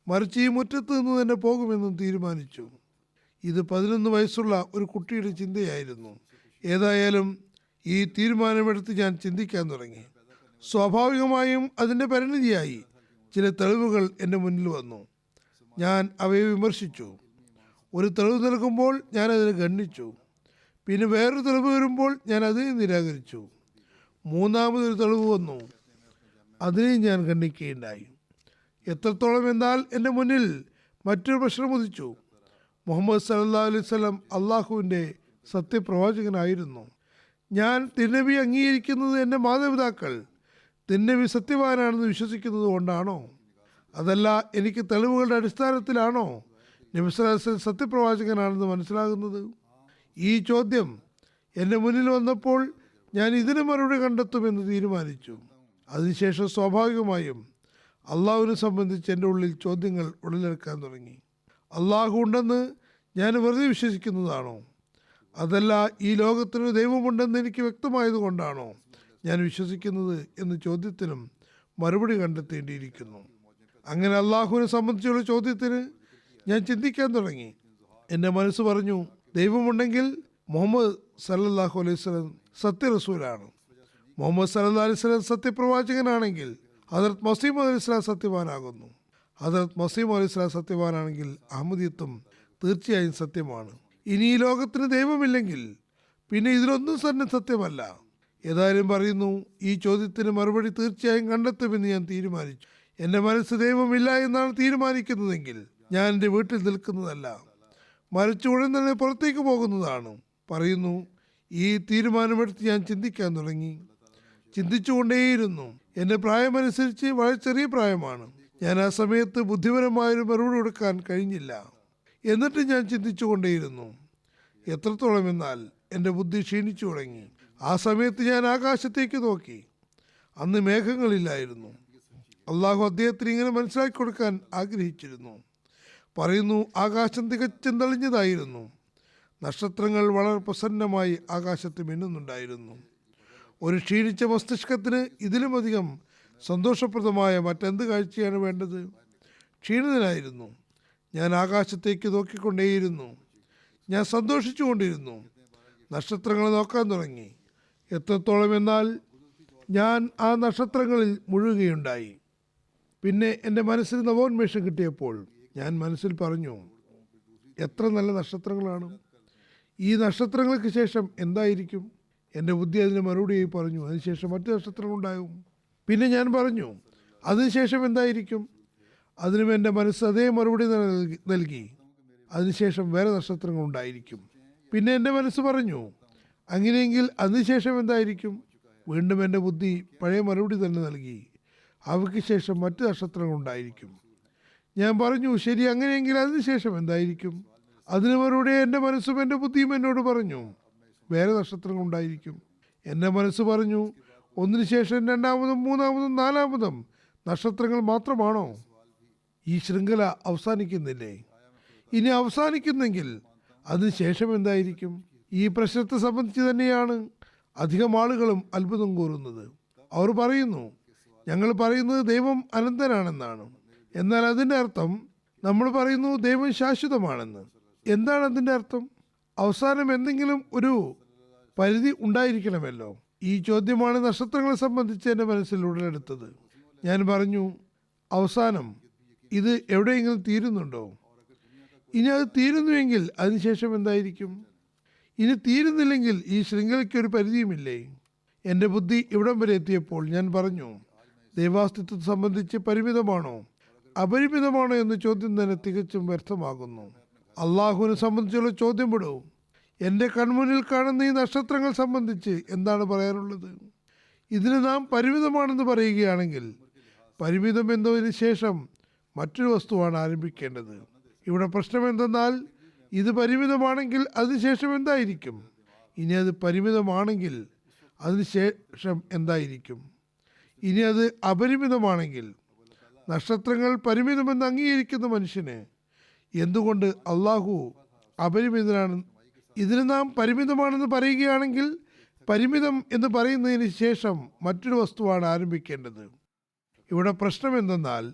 മറിച്ച് ഈ മുറ്റത്ത് നിന്ന് തന്നെ പോകുമെന്നും തീരുമാനിച്ചു. ഇത് 11 വയസ്സുള്ള ഒരു കുട്ടിയുടെ ചിന്തയായിരുന്നു. ഏതായാലും ഈ തീരുമാനമെടുത്ത് ഞാൻ ചിന്തിക്കാൻ തുടങ്ങി. സ്വാഭാവികമായും അതിൻ്റെ പരിണിതിയായി ചില തെളിവുകൾ എൻ്റെ മുന്നിൽ വന്നു. ഞാൻ അവയെ വിമർശിച്ചു. ഒരു തെളിവ് നൽകുമ്പോൾ ഞാൻ അതിനെ ഗണ്ണിച്ചു. പിന്നെ വേറൊരു തെളിവ് വരുമ്പോൾ ഞാൻ അതിനെ നിരാകരിച്ചു. മൂന്നാമതൊരു തെളിവ് വന്നു, അതിനെയും ഞാൻ ഗണ്ണിക്കുകയുണ്ടായി. എത്രത്തോളം എന്നാൽ എൻ്റെ മുന്നിൽ മറ്റൊരു പ്രശ്നം ഉദിച്ചു. മുഹമ്മദ് സല്ലല്ലാഹു അലൈഹി വസല്ലം അള്ളാഹുവിൻ്റെ സത്യപ്രവാചകനായിരുന്നു. ഞാൻ തിരുനബി അംഗീകരിക്കുന്നത് എൻ്റെ മാതാപിതാക്കൾ തിരുനബി സത്യവാനാണെന്ന് വിശ്വസിക്കുന്നത് കൊണ്ടാണോ, അതല്ല എനിക്ക് തെളിവുകളുടെ അടിസ്ഥാനത്തിലാണോ നബി സല്ലല്ലാഹു അലൈഹി വസല്ലം സത്യപ്രവാചകനാണെന്ന് മനസ്സിലാകുന്നത്? ഈ ചോദ്യം എൻ്റെ മുന്നിൽ വന്നപ്പോൾ ഞാൻ ഇതിന് മറുപടി കണ്ടെത്തുമെന്ന് തീരുമാനിച്ചു. അതിനുശേഷം സ്വാഭാവികമായും അള്ളാഹുവിനെ സംബന്ധിച്ച് എൻ്റെ ഉള്ളിൽ ചോദ്യങ്ങൾ ഉടലെടുക്കാൻ തുടങ്ങി. അള്ളാഹു ഉണ്ടെന്ന് ഞാൻ വെറുതെ വിശ്വസിക്കുന്നതാണോ, അതല്ല ഈ ലോകത്തിന് ദൈവമുണ്ടെന്ന് എനിക്ക് വ്യക്തമായതുകൊണ്ടാണോ ഞാൻ വിശ്വസിക്കുന്നത് എന്ന ചോദ്യത്തിനും മറുപടി കണ്ടെത്തേണ്ടിയിരിക്കുന്നു. അങ്ങനെ അള്ളാഹുവിനെ സംബന്ധിച്ചുള്ള ചോദ്യത്തിന് ഞാൻ ചിന്തിക്കാൻ തുടങ്ങി. എൻ്റെ മനസ്സ് പറഞ്ഞു, ദൈവമുണ്ടെങ്കിൽ മുഹമ്മദ് സല്ലല്ലാഹു അലൈഹി വസല്ലം സത്യറസൂലാണ്. മുഹമ്മദ് സല്ലല്ലാഹു അലൈഹി വസല്ലം സത്യപ്രവാചകനാണെങ്കിൽ ഹദരത്ത് മസീഹ് അലൈഹി ഇസ്ലാം സത്യവാനാകുന്നു. ഹദരത്ത് മസീഹ് അലൈഹി ഇസ്ലാം സത്യവാനാണെങ്കിൽ അഹമ്മദിയത്വം തീർച്ചയായും സത്യമാണ്. ഇനി ഈ ലോകത്തിന് ദൈവമില്ലെങ്കിൽ പിന്നെ ഇതിലൊന്നും തന്നെ സത്യമല്ല. ഏതായാലും പറയുന്നു, ഈ ചോദ്യത്തിന് മറുപടി തീർച്ചയായും കണ്ടെത്തുമെന്ന് ഞാൻ തീരുമാനിച്ചു. എൻ്റെ മനസ്സ് ദൈവമില്ല എന്നാണ് തീരുമാനിക്കുന്നതെങ്കിൽ ഞാൻ എൻ്റെ വീട്ടിൽ നിൽക്കുന്നതല്ല, മരിച്ച ഉടൻ തന്നെ പുറത്തേക്ക് പോകുന്നതാണ്. പറയുന്നു, ഈ തീരുമാനമെടുത്ത് ഞാൻ ചിന്തിക്കാൻ തുടങ്ങി. ചിന്തിച്ചുകൊണ്ടേയിരുന്നു. എൻ്റെ പ്രായമനുസരിച്ച് വളരെ ചെറിയ പ്രായമാണ്. ഞാൻ ആ സമയത്ത് ബുദ്ധിപരമായൊരു മറുപടി കൊടുക്കാൻ കഴിഞ്ഞില്ല. എന്നിട്ട് ഞാൻ ചിന്തിച്ചുകൊണ്ടേയിരുന്നു. എത്രത്തോളം എന്നാൽ എൻ്റെ ബുദ്ധി ക്ഷീണിച്ചു തുടങ്ങി. ആ സമയത്ത് ഞാൻ ആകാശത്തേക്ക് നോക്കി. അന്ന് മേഘങ്ങളില്ലായിരുന്നു. അള്ളാഹു അദ്ദേഹത്തിന് ഇങ്ങനെ മനസ്സിലാക്കി കൊടുക്കാൻ ആഗ്രഹിച്ചിരുന്നു. പറയുന്നു, ആകാശം തികച്ചും തെളിഞ്ഞതായിരുന്നു. നക്ഷത്രങ്ങൾ വളരെ പ്രസന്നമായി ആകാശത്ത് മിന്നുന്നുണ്ടായിരുന്നു. ഒരു ക്ഷീണിച്ച മസ്തിഷ്കത്തിന് ഇതിലുമധികം സന്തോഷപ്രദമായ മറ്റെന്ത് കാഴ്ചയാണ് വേണ്ടത്? ക്ഷീണിതനായിരുന്നു. ഞാൻ ആകാശത്തേക്ക് നോക്കിക്കൊണ്ടേയിരുന്നു. ഞാൻ സന്തോഷിച്ചുകൊണ്ടിരുന്നു. നക്ഷത്രങ്ങളെ നോക്കാൻ തുടങ്ങി. എത്രത്തോളം എന്നാൽ ഞാൻ ആ നക്ഷത്രങ്ങളിൽ മുഴുകുകയുണ്ടായി. പിന്നെ എൻ്റെ മനസ്സിൽ നവോന്മേഷം കിട്ടിയപ്പോൾ ഞാൻ മനസ്സിൽ പറഞ്ഞു, എത്ര നല്ല നക്ഷത്രങ്ങളാണ്! ഈ നക്ഷത്രങ്ങൾക്ക് ശേഷം എന്തായിരിക്കും? എൻ്റെ ബുദ്ധി അതിന് മറുപടിയായി പറഞ്ഞു, അതിനുശേഷം മറ്റു നക്ഷത്രങ്ങളുണ്ടാകും. പിന്നെ ഞാൻ പറഞ്ഞു, അതിനുശേഷം എന്തായിരിക്കും? അതിനും എൻ്റെ മനസ്സ് അതേ മറുപടി നൽകി, അതിനുശേഷം വേറെ നക്ഷത്രങ്ങൾ ഉണ്ടായിരിക്കും. പിന്നെ എൻ്റെ മനസ്സ് പറഞ്ഞു, അങ്ങനെയെങ്കിൽ അതിനുശേഷം എന്തായിരിക്കും? വീണ്ടും എൻ്റെ ബുദ്ധി പഴയ മറുപടി തന്നെ നൽകി, അവയ്ക്ക് ശേഷം മറ്റു നക്ഷത്രങ്ങൾ ഉണ്ടായിരിക്കും. ഞാൻ പറഞ്ഞു, ശരി, അങ്ങനെയെങ്കിൽ അതിനുശേഷം എന്തായിരിക്കും? അതിന് മറുപടി എൻ്റെ മനസ്സും എൻ്റെ ബുദ്ധിയും എന്നോട് പറഞ്ഞു, വേറെ നക്ഷത്രങ്ങൾ ഉണ്ടായിരിക്കും. എൻ്റെ മനസ്സ് പറഞ്ഞു, ഒന്നിനു ശേഷം രണ്ടാമതും മൂന്നാമതും നാലാമതും നക്ഷത്രങ്ങൾ മാത്രമാണോ? ഈ ശൃംഖല അവസാനിക്കുന്നില്ലേ? ഇനി അവസാനിക്കുന്നെങ്കിൽ അതിനുശേഷം എന്തായിരിക്കും? ഈ പ്രശ്നത്തെ സംബന്ധിച്ച് തന്നെയാണ് അധികം ആളുകളും അത്ഭുതം കൂറുന്നത്. അവർ പറയുന്നു, ഞങ്ങൾ പറയുന്നത് ദൈവം അനന്തനാണെന്നാണ്. എന്നാൽ അതിൻ്റെ അർത്ഥം നമ്മൾ പറയുന്നു ദൈവം ശാശ്വതമാണെന്ന്. എന്താണ് അതിൻ്റെ അർത്ഥം? അവസാനം എന്തെങ്കിലും ഒരു പരിധി ഉണ്ടായിരിക്കണമല്ലോ. ഈ ചോദ്യമാണ് നക്ഷത്രങ്ങളെ സംബന്ധിച്ച് എൻ്റെ മനസ്സിൽ ഉടലെടുത്തത്. ഞാൻ പറഞ്ഞു, അവസാനം ഇത് എവിടെയെങ്കിലും തീരുന്നുണ്ടോ? ഇനി അത് തീരുന്നുവെങ്കിൽ അതിനുശേഷം എന്തായിരിക്കും? ഇനി തീരുന്നില്ലെങ്കിൽ ഈ ശൃംഖലയ്ക്ക് ഒരു പരിധിയുമില്ലേ? എൻ്റെ ബുദ്ധി ഇവിടം വരെ എത്തിയപ്പോൾ ഞാൻ പറഞ്ഞു, ദൈവാസ്തിത്വത്തെ സംബന്ധിച്ച് പരിമിതമാണോ അപരിമിതമാണോ എന്ന ചോദ്യം തന്നെ തികച്ചും വ്യർത്ഥമാകുന്നു. അള്ളാഹുവിനെ സംബന്ധിച്ചുള്ള ചോദ്യം വിടൂ. എൻ്റെ കൺമുന്നിൽ കാണുന്ന ഈ നക്ഷത്രങ്ങൾ സംബന്ധിച്ച് എന്താണ് പറയാനുള്ളത്? ഇതിന് നാം പരിമിതമാണെന്ന് പറയുകയാണെങ്കിൽ പരിമിതം എന്നതിന് ശേഷം മറ്റൊരു വസ്തുവാണ് ആരംഭിക്കേണ്ടത്. ഇവിടെ പ്രശ്നം എന്തെന്നാൽ ഇത് പരിമിതമാണെങ്കിൽ അതിനുശേഷം എന്തായിരിക്കും? ഇനി അത് പരിമിതമാണെങ്കിൽ അതിനുശേഷം എന്തായിരിക്കും? ഇനി അത് അപരിമിതമാണെങ്കിൽ നക്ഷത്രങ്ങൾ പരിമിതമെന്ന് അംഗീകരിക്കുന്ന മനുഷ്യന് എന്തുകൊണ്ട് അള്ളാഹു അപരിമിതനാണ്? ഇതിന് നാം പരിമിതമാണെന്ന് പറയുകയാണെങ്കിൽ പരിമിതം എന്ന് പറയുന്നതിന് ശേഷം മറ്റൊരു വസ്തുവാണ് ആരംഭിക്കേണ്ടത്. ഇവിടെ പ്രശ്നം എന്തെന്നാൽ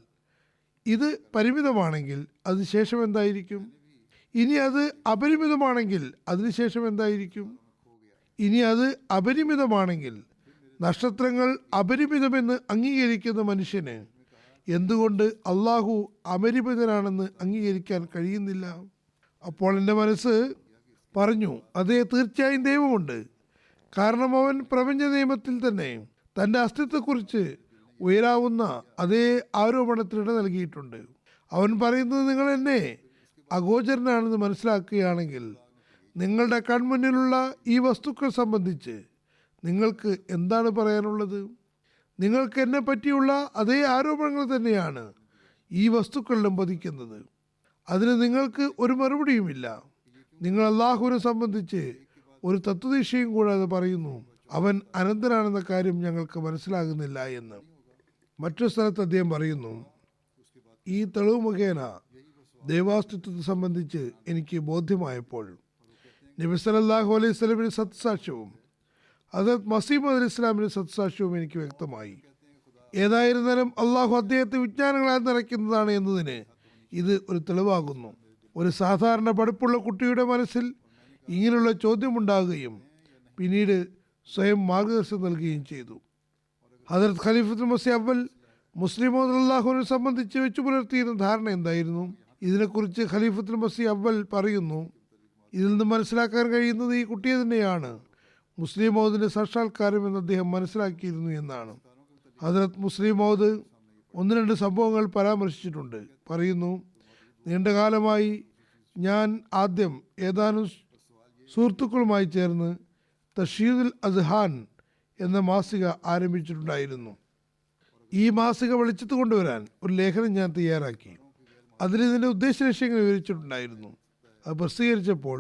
ഇത് പരിമിതമാണെങ്കിൽ അതിനുശേഷം എന്തായിരിക്കും? ഇനി അത് അപരിമിതമാണെങ്കിൽ അതിനുശേഷം എന്തായിരിക്കും? ഇനി അത് അപരിമിതമാണെങ്കിൽ നക്ഷത്രങ്ങൾ അപരിമിതമെന്ന് അംഗീകരിക്കുന്ന മനുഷ്യന് എന്തുകൊണ്ട് അള്ളാഹു അപരിമിതനാണെന്ന് അംഗീകരിക്കാൻ കഴിയുന്നില്ല? അപ്പോൾ എൻ്റെ മനസ്സ് പറഞ്ഞു, അതേ, തീർച്ചയായും ദൈവമുണ്ട്. കാരണം അവൻ പ്രപഞ്ച നിയമത്തിൽ തന്നെ തൻ്റെ അസ്തിത്വത്തെക്കുറിച്ച് ഉയരാവുന്ന അതേ ആരോപണത്തിനിട നൽകിയിട്ടുണ്ട്. അവൻ പറയുന്നത്, നിങ്ങൾ എന്നെ അഗോചരനാണെന്ന് മനസ്സിലാക്കുകയാണെങ്കിൽ നിങ്ങളുടെ കൺമുന്നിലുള്ള ഈ വസ്തുക്കൾ സംബന്ധിച്ച് നിങ്ങൾക്ക് എന്താണ് പറയാനുള്ളത്? നിങ്ങൾക്ക് എന്നെ പറ്റിയുള്ള അതേ ആരോപണങ്ങൾ തന്നെയാണ് ഈ വസ്തുക്കളിലും പതിക്കുന്നത്. അതിന് നിങ്ങൾക്ക് ഒരു മറുപടിയുമില്ല. നിങ്ങൾ അള്ളാഹുവിനെ സംബന്ധിച്ച് ഒരു തത്വദീക്ഷയും കൂടാതെ പറയുന്നു അവൻ അനന്തനാണെന്ന കാര്യം ഞങ്ങൾക്ക് മനസ്സിലാകുന്നില്ല എന്ന്. മറ്റൊരു സ്ഥലത്ത് അദ്ദേഹം പറയുന്നു, ഈ തെളിവ് മുഖേന ദൈവാസ്തിത്വത്തെ സംബന്ധിച്ച് എനിക്ക് ബോധ്യമായപ്പോൾ നബി സല്ലല്ലാഹു അലൈഹി വസല്ലമയുടെ സത്യസാക്ഷ്യവും ഹദരത്ത് മസീഹ് മൗഊദ് ഇസ്ലാമിൻ്റെ സത്യസാക്ഷ്യവും എനിക്ക് വ്യക്തമായി. ഏതായിരുന്നാലും അള്ളാഹു അദ്ദേഹത്തെ വിജ്ഞാനങ്ങളാൽ നിറയ്ക്കുന്നതാണ് എന്നതിന് ഇത് ഒരു തെളിവാകുന്നു. ഒരു സാധാരണ പഠിപ്പുള്ള കുട്ടിയുടെ മനസ്സിൽ ഇങ്ങനെയുള്ള ചോദ്യമുണ്ടാകുകയും പിന്നീട് സ്വയം മാർഗദർശനം നൽകുകയും ചെയ്തു. ഹദരത്ത് ഖലീഫത്തുൽ മസീഹ് അവ്വൽ മുസ്ലിം അള്ളാഹുവിനെ സംബന്ധിച്ച് വെച്ചു പുലർത്തിയിരുന്ന ധാരണ എന്തായിരുന്നു? ഇതിനെക്കുറിച്ച് ഖലീഫത്തുൽ മസീഹ് അവ്വൽ പറയുന്നു, ഇതിൽ നിന്ന് മനസ്സിലാക്കാൻ കഴിയുന്നത് ഈ കുട്ടിയെ തന്നെയാണ് മുസ്ലിം മൗദിൻ്റെ സാക്ഷാത്കാരം എന്ന് അദ്ദേഹം മനസ്സിലാക്കിയിരുന്നു എന്നാണ്. ഹദ്രത്ത് മുസ്ലിം മൗദ് ഒന്ന് രണ്ട് സംഭവങ്ങൾ പരാമർശിച്ചിട്ടുണ്ട്. പറയുന്നു, നീണ്ടകാലമായി ഞാൻ ആദ്യം ഏതാനും സുഹൃത്തുക്കളുമായി ചേർന്ന് തഷീദുൽ അസ്ഹാൻ എന്ന മാസിക ആരംഭിച്ചിട്ടുണ്ടായിരുന്നു. ഈ മാസിക വെളിച്ചത്ത് കൊണ്ടുവരാൻ ഒരു ലേഖനം ഞാൻ തയ്യാറാക്കി. അതിലിതിൻ്റെ ഉദ്ദേശലക്ഷ്യങ്ങൾ വിവരിച്ചിട്ടുണ്ടായിരുന്നു. അത് പ്രസിദ്ധീകരിച്ചപ്പോൾ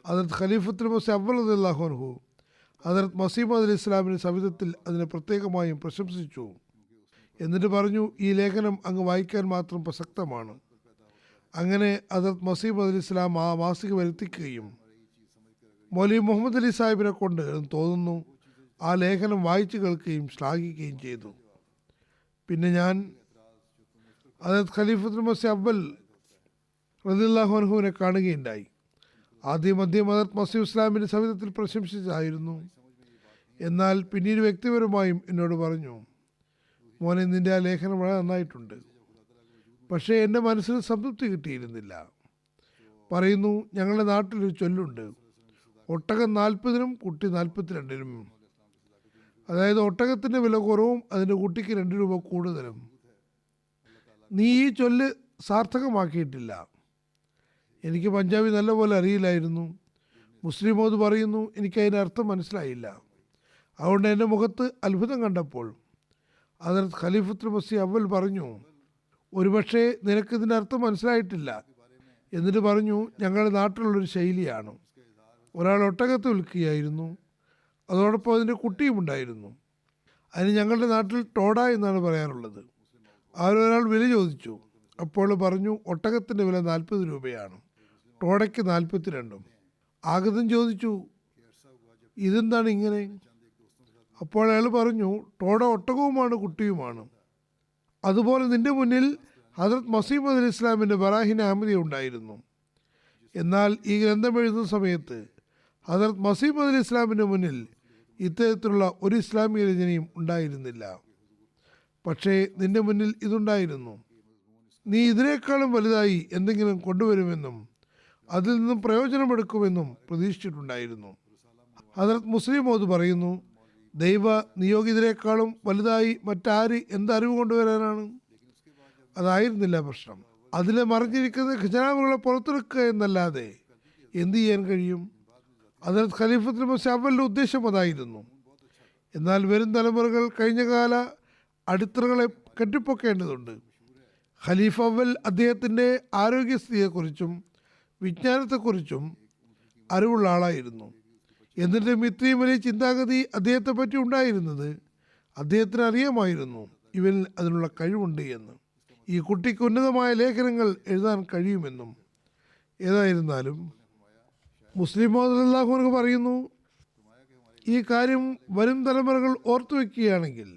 ഹദരത്ത് ഖലീഫത്തുൽ മസീഹ് അവ്വൽ റളിയല്ലാഹു അൻഹു ഹദരത്ത് മസീഹ് മൗഊദ് ഇസ്ലാമിൻ്റെ സവിധത്തിൽ അതിനെ പ്രത്യേകമായും പ്രശംസിച്ചു. എന്നിട്ട് പറഞ്ഞു, ഈ ലേഖനം അങ്ങ് വായിക്കാൻ മാത്രം പ്രസക്തമാണ്. അങ്ങനെ ഹദരത്ത് മസീഹ് മൗഊദ് ഇസ്ലാം ആ മാസിക വരുത്തിക്കുകയും മൗലവി മുഹമ്മദ് അലി സാഹിബിനെ കൊണ്ട് എന്ന് തോന്നുന്നു ആ ലേഖനം വായിച്ചു കേൾക്കുകയും ശ്ലാഘിക്കുകയും ചെയ്തു. പിന്നെ ഞാൻ ഹദരത്ത് ഖലീഫത്തുൽ മസീഹ് അവ്വൽ റളിയല്ലാഹു അൻഹുവിനെ കാണുകയുണ്ടായി. ആദ്യം ഹദരത്ത് മസീഹ് ഇസ്ലാമിൻ്റെ സവിധത്തിൽ പ്രശംസിച്ചായിരുന്നു. എന്നാൽ പിന്നീട് വ്യക്തിപരമായും എന്നോട് പറഞ്ഞു, മോനെ, നിൻ്റെ ആ ലേഖനം വളരെ നന്നായിട്ടുണ്ട്. പക്ഷേ എൻ്റെ മനസ്സിന് സംതൃപ്തി കിട്ടിയിരുന്നില്ല. പറയുന്നു, ഞങ്ങളുടെ നാട്ടിലൊരു ചൊല്ലുണ്ട്, ഒട്ടകം 40-നും കുട്ടി 42-നും. അതായത് ഒട്ടകത്തിൻ്റെ വില കുറവും അതിൻ്റെ കുട്ടിക്ക് 2 രൂപ കൂടുതലും. നീ ഈ ചൊല്ല് സാർത്ഥകമാക്കിയിട്ടില്ല. എനിക്ക് പഞ്ചാബി നല്ലപോലെ അറിയില്ലായിരുന്നു. മുസ്ലിം മൗദ് പറയുന്നു, എനിക്കതിൻ്റെ അർത്ഥം മനസ്സിലായില്ല. അതുകൊണ്ട് എൻ്റെ മുഖത്ത് അത്ഭുതം കണ്ടപ്പോൾ ഹദരത്ത് ഖലീഫത്തുൽ മസീഹ് അവ്വൽ പറഞ്ഞു, ഒരുപക്ഷെ നിനക്കിതിൻ്റെ അർത്ഥം മനസ്സിലായിട്ടില്ല. എന്നിട്ട് പറഞ്ഞു, ഞങ്ങളുടെ നാട്ടിലുള്ളൊരു ശൈലിയാണ്. ഒരാൾ ഒട്ടകത്തെ വിൽക്കുകയായിരുന്നു, അതോടൊപ്പം അതിൻ്റെ കുട്ടിയും ഉണ്ടായിരുന്നു. അതിന് ഞങ്ങളുടെ നാട്ടിൽ ടോഡ എന്നാണ് പറയാറുള്ളത്. അവരൊരാൾ വില ചോദിച്ചു. അപ്പോൾ പറഞ്ഞു, ഒട്ടകത്തിൻ്റെ വില 40 രൂപയാണ്, ടോഡയ്ക്ക് 42. ആഗതം ചോദിച്ചു, ഇതെന്താണ് ഇങ്ങനെ? അപ്പോൾ അയാൾ പറഞ്ഞു, ടോഡ ഒട്ടകവുമാണ് കുട്ടിയുമാണ്. അതുപോലെ നിന്റെ മുന്നിൽ ഹദരത്ത് മസീഹ് മൗഊദ് ഇസ്ലാമിൻ്റെ ബറാഹിൻ അഹമ്മദിയ ഉണ്ടായിരുന്നു. എന്നാൽ ഈ ഗ്രന്ഥം എഴുതുന്ന സമയത്ത് ഹദരത്ത് മസീഹ് മൗഊദ് ഇസ്ലാമിൻ്റെ മുന്നിൽ ഇത്തരത്തിലുള്ള ഒരു ഇസ്ലാമിക രചനയും ഉണ്ടായിരുന്നില്ല. പക്ഷേ നിന്റെ മുന്നിൽ ഇതുണ്ടായിരുന്നു. നീ ഇതിനേക്കാളും വലുതായി എന്തെങ്കിലും കൊണ്ടുവരുമെന്നും അതിൽ നിന്നും പ്രയോജനമെടുക്കുമെന്നും പ്രതീക്ഷിച്ചിട്ടുണ്ടായിരുന്നു. ഹദരത്ത് മുസ്ലിം മൗദ് പറയുന്നു, ദൈവ നിയോഗിതരേക്കാളും വലുതായി മറ്റാര് എന്തറിവ് കൊണ്ടുവരാനാണ്? അതായിരുന്നില്ല പ്രശ്നം. അതിലെ മറിഞ്ഞിരിക്കുന്ന ഖജനാവുകളെ പുറത്തെടുക്കുക എന്നല്ലാതെ എന്തു ചെയ്യാൻ കഴിയും? ഹദരത്ത് ഖലീഫത്തുൽ മസീഹ് അവ്വലിൻ്റെ ഉദ്ദേശം അതായിരുന്നു. എന്നാൽ വരും തലമുറകൾ കഴിഞ്ഞകാല അടിത്തറകളെ കെട്ടിപ്പൊക്കേണ്ടതുണ്ട്. ഖലീഫ അവ്വൽ അദ്ദേഹത്തിൻ്റെ ആരോഗ്യസ്ഥിതിയെക്കുറിച്ചും വിജ്ഞാനത്തെക്കുറിച്ചും അറിവുള്ള ആളായിരുന്നു. എന്നിട്ടും ഇത്രയും വലിയ ചിന്താഗതി അദ്ദേഹത്തെ പറ്റി ഉണ്ടായിരുന്നത് അദ്ദേഹത്തിന് അറിയാമായിരുന്നു ഇവനിൽ അതിനുള്ള കഴിവുണ്ട് എന്ന്. ഈ കുട്ടിക്ക് ഉന്നതമായ ലേഖനങ്ങൾ എഴുതാൻ കഴിയുമെന്നും. ഏതായിരുന്നാലും മുസ്ലിം മൗഊദ് റളിയല്ലാഹു അൻഹു പറയുന്നു, ഈ കാര്യം വരും തലമുറകൾ ഓർത്തു വയ്ക്കുകയാണെങ്കിൽ